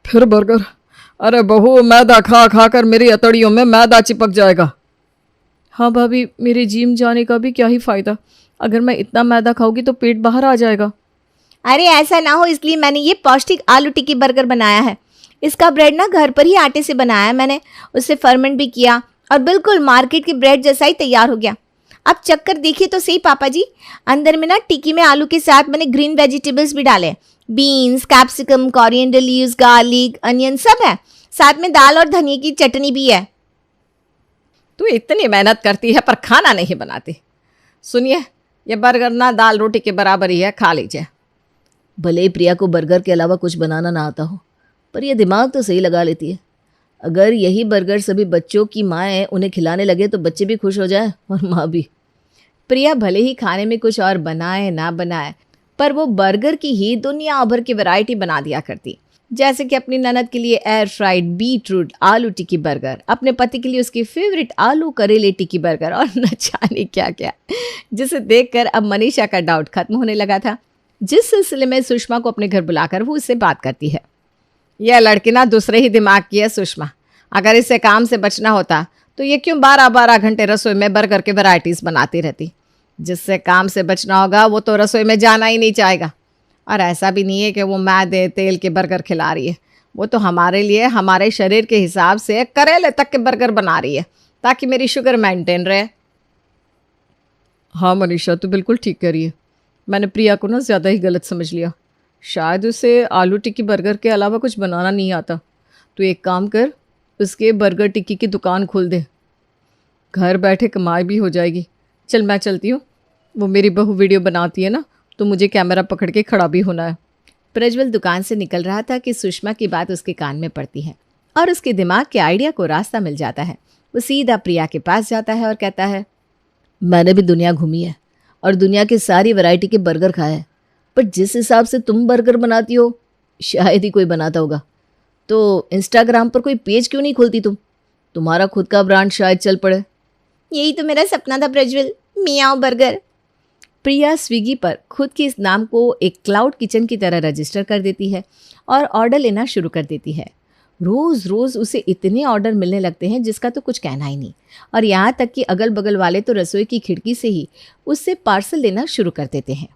फिर बर्गर? अरे बहू, मैदा खा खा कर मेरी अतड़ियों में मैदा चिपक जाएगा। हाँ भाभी, मेरे जिम जाने का भी क्या ही फायदा? अगर मैं इतना मैदा खाऊंगी तो पेट बाहर आ जाएगा। अरे ऐसा ना हो, इसलिए मैंने ये पौष्टिक आलू टिक्की बर्गर बनाया है। इसका ब्रेड ना घर पर ही आटे से बनाया है मैंने, उससे फर्मेंट भी किया और बिल्कुल मार्केट के ब्रेड जैसा ही तैयार हो गया। अब चक्कर देखिए तो सही पापा जी, अंदर में ना टिक्की में आलू के साथ मैंने ग्रीन वेजिटेबल्स भी डाले, beans, capsicum, coriander leaves, garlic, onion सब है, साथ में दाल और धनिया की चटनी भी है। तू इतनी मेहनत करती है पर खाना नहीं बनाती। सुनिए, ये बर्गर ना दाल रोटी के बराबर ही है, खा लीजिए। भले ही प्रिया को बर्गर के अलावा कुछ बनाना ना आता हो, पर यह दिमाग तो सही लगा लेती है। अगर यही बर्गर सभी बच्चों की माएँ उन्हें खिलाने लगे तो बच्चे भी खुश हो जाए और माँ भी। प्रिया भले ही खाने में कुछ और बनाए ना बनाए, पर वो बर्गर की ही दुनिया भर की वैरायटी बना दिया करती। जैसे कि अपनी ननद के लिए एयर फ्राइड बीटरूट आलू टिक्की बर्गर, अपने पति के लिए उसकी फेवरेट आलू करेले टिक्की बर्गर, और न जाने क्या क्या, जिसे देखकर अब मनीषा का डाउट खत्म होने लगा था। जिस सिलसिले में सुषमा को अपने घर बुलाकर वो उससे बात करती है। यह लड़की ना दूसरे ही दिमाग की है सुषमा। अगर इससे काम से बचना होता तो ये क्यों 12-12 घंटे रसोई में बर्गर की वैरायटीज़ बनाती रहती। जिससे काम से बचना होगा वो तो रसोई में जाना ही नहीं चाहेगा। और ऐसा भी नहीं है कि वो मैदे तेल के बर्गर खिला रही है, वो तो हमारे लिए हमारे शरीर के हिसाब से करेले तक के बर्गर बना रही है ताकि मेरी शुगर मेंटेन रहे। हाँ मनीषा, तू बिल्कुल ठीक कह रही है। मैंने प्रिया को ना ज़्यादा ही गलत समझ लिया। शायद उसे आलू टिक्की बर्गर के अलावा कुछ बनाना नहीं आता। तू एक काम कर, उसके बर्गर टिक्की की दुकान खोल दे, घर बैठे कमाई भी हो जाएगी। चल मैं चलती हूँ, वो मेरी बहू वीडियो बनाती है ना, तो मुझे कैमरा पकड़ के खड़ा भी होना है। प्रज्वल दुकान से निकल रहा था कि सुषमा की बात उसके कान में पड़ती है और उसके दिमाग के आइडिया को रास्ता मिल जाता है। वो सीधा प्रिया के पास जाता है और कहता है, मैंने भी दुनिया घूमी है और दुनिया की सारी वैरायटी के बर्गर खाए हैं, पर जिस हिसाब से तुम बर्गर बनाती हो शायद ही कोई बनाता होगा। तो इंस्टाग्राम पर कोई पेज क्यों नहीं खोलती तुम? तुम्हारा खुद का ब्रांड शायद चल पड़े। यही तो मेरा सपना था प्रज्वल, मियाओ बर्गर। प्रिया स्विगी पर खुद के इस नाम को एक क्लाउड किचन की तरह रजिस्टर कर देती है और ऑर्डर लेना शुरू कर देती है। रोज़ रोज़ उसे इतने ऑर्डर मिलने लगते हैं जिसका तो कुछ कहना ही नहीं, और यहाँ तक कि अगल बगल वाले तो रसोई की खिड़की से ही उससे पार्सल लेना शुरू कर देते हैं।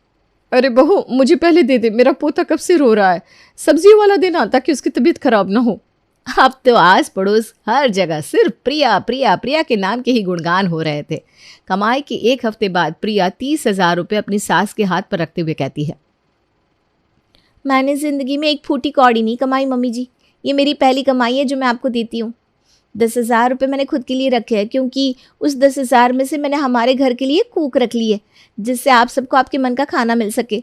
अरे बहू, मुझे पहले दे दे, मेरा पोता कब से रो रहा है। सब्जी वाला देना ताकि उसकी तबीयत खराब ना हो। अब तो आस पड़ोस हर जगह सिर्फ प्रिया प्रिया प्रिया के नाम के ही गुणगान हो रहे थे। कमाई के एक हफ्ते बाद प्रिया 30,000 रुपये अपनी सास के हाथ पर रखते हुए कहती है, मैंने ज़िंदगी में एक फूटी कौड़ी नहीं कमाई मम्मी जी, ये मेरी पहली कमाई है जो मैं आपको देती हूँ। 10,000 रुपये मैंने खुद के लिए रखे हैं, क्योंकि उस 10,000 में से मैंने हमारे घर के लिए कूक रख ली है, जिससे आप सबको आपके मन का खाना मिल सके।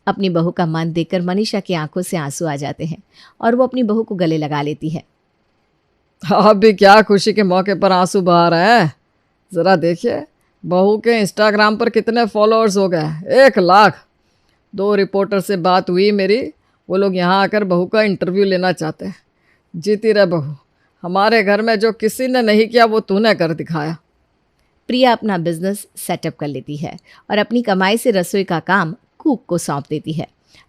अपनी बहू का मन देखकर मनीषा की आंखों से आंसू आ जाते हैं और वो अपनी बहू को गले लगा लेती है। आप भी क्या खुशी के मौके पर आंसू बहा रहे हैं। ज़रा देखिए, बहू के इंस्टाग्राम पर कितने फॉलोअर्स हो गए, 1 लाख। 2 रिपोर्टर से बात हुई मेरी, वो लोग यहाँ आकर बहू का इंटरव्यू लेना चाहते हैं। जीती रहे बहू, हमारे घर में जो किसी ने नहीं किया वो तूने कर दिखाया। प्रिया अपना बिजनेस सेटअप कर लेती है और अपनी कमाई से रसोई का काम कुक को सौंप देती है।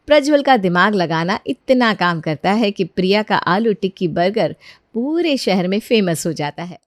प्रज्वल का दिमाग लगाना इतना काम करता है कि प्रिया का आलू टिक्की बर्गर पूरे शहर में फेमस हो जाता है।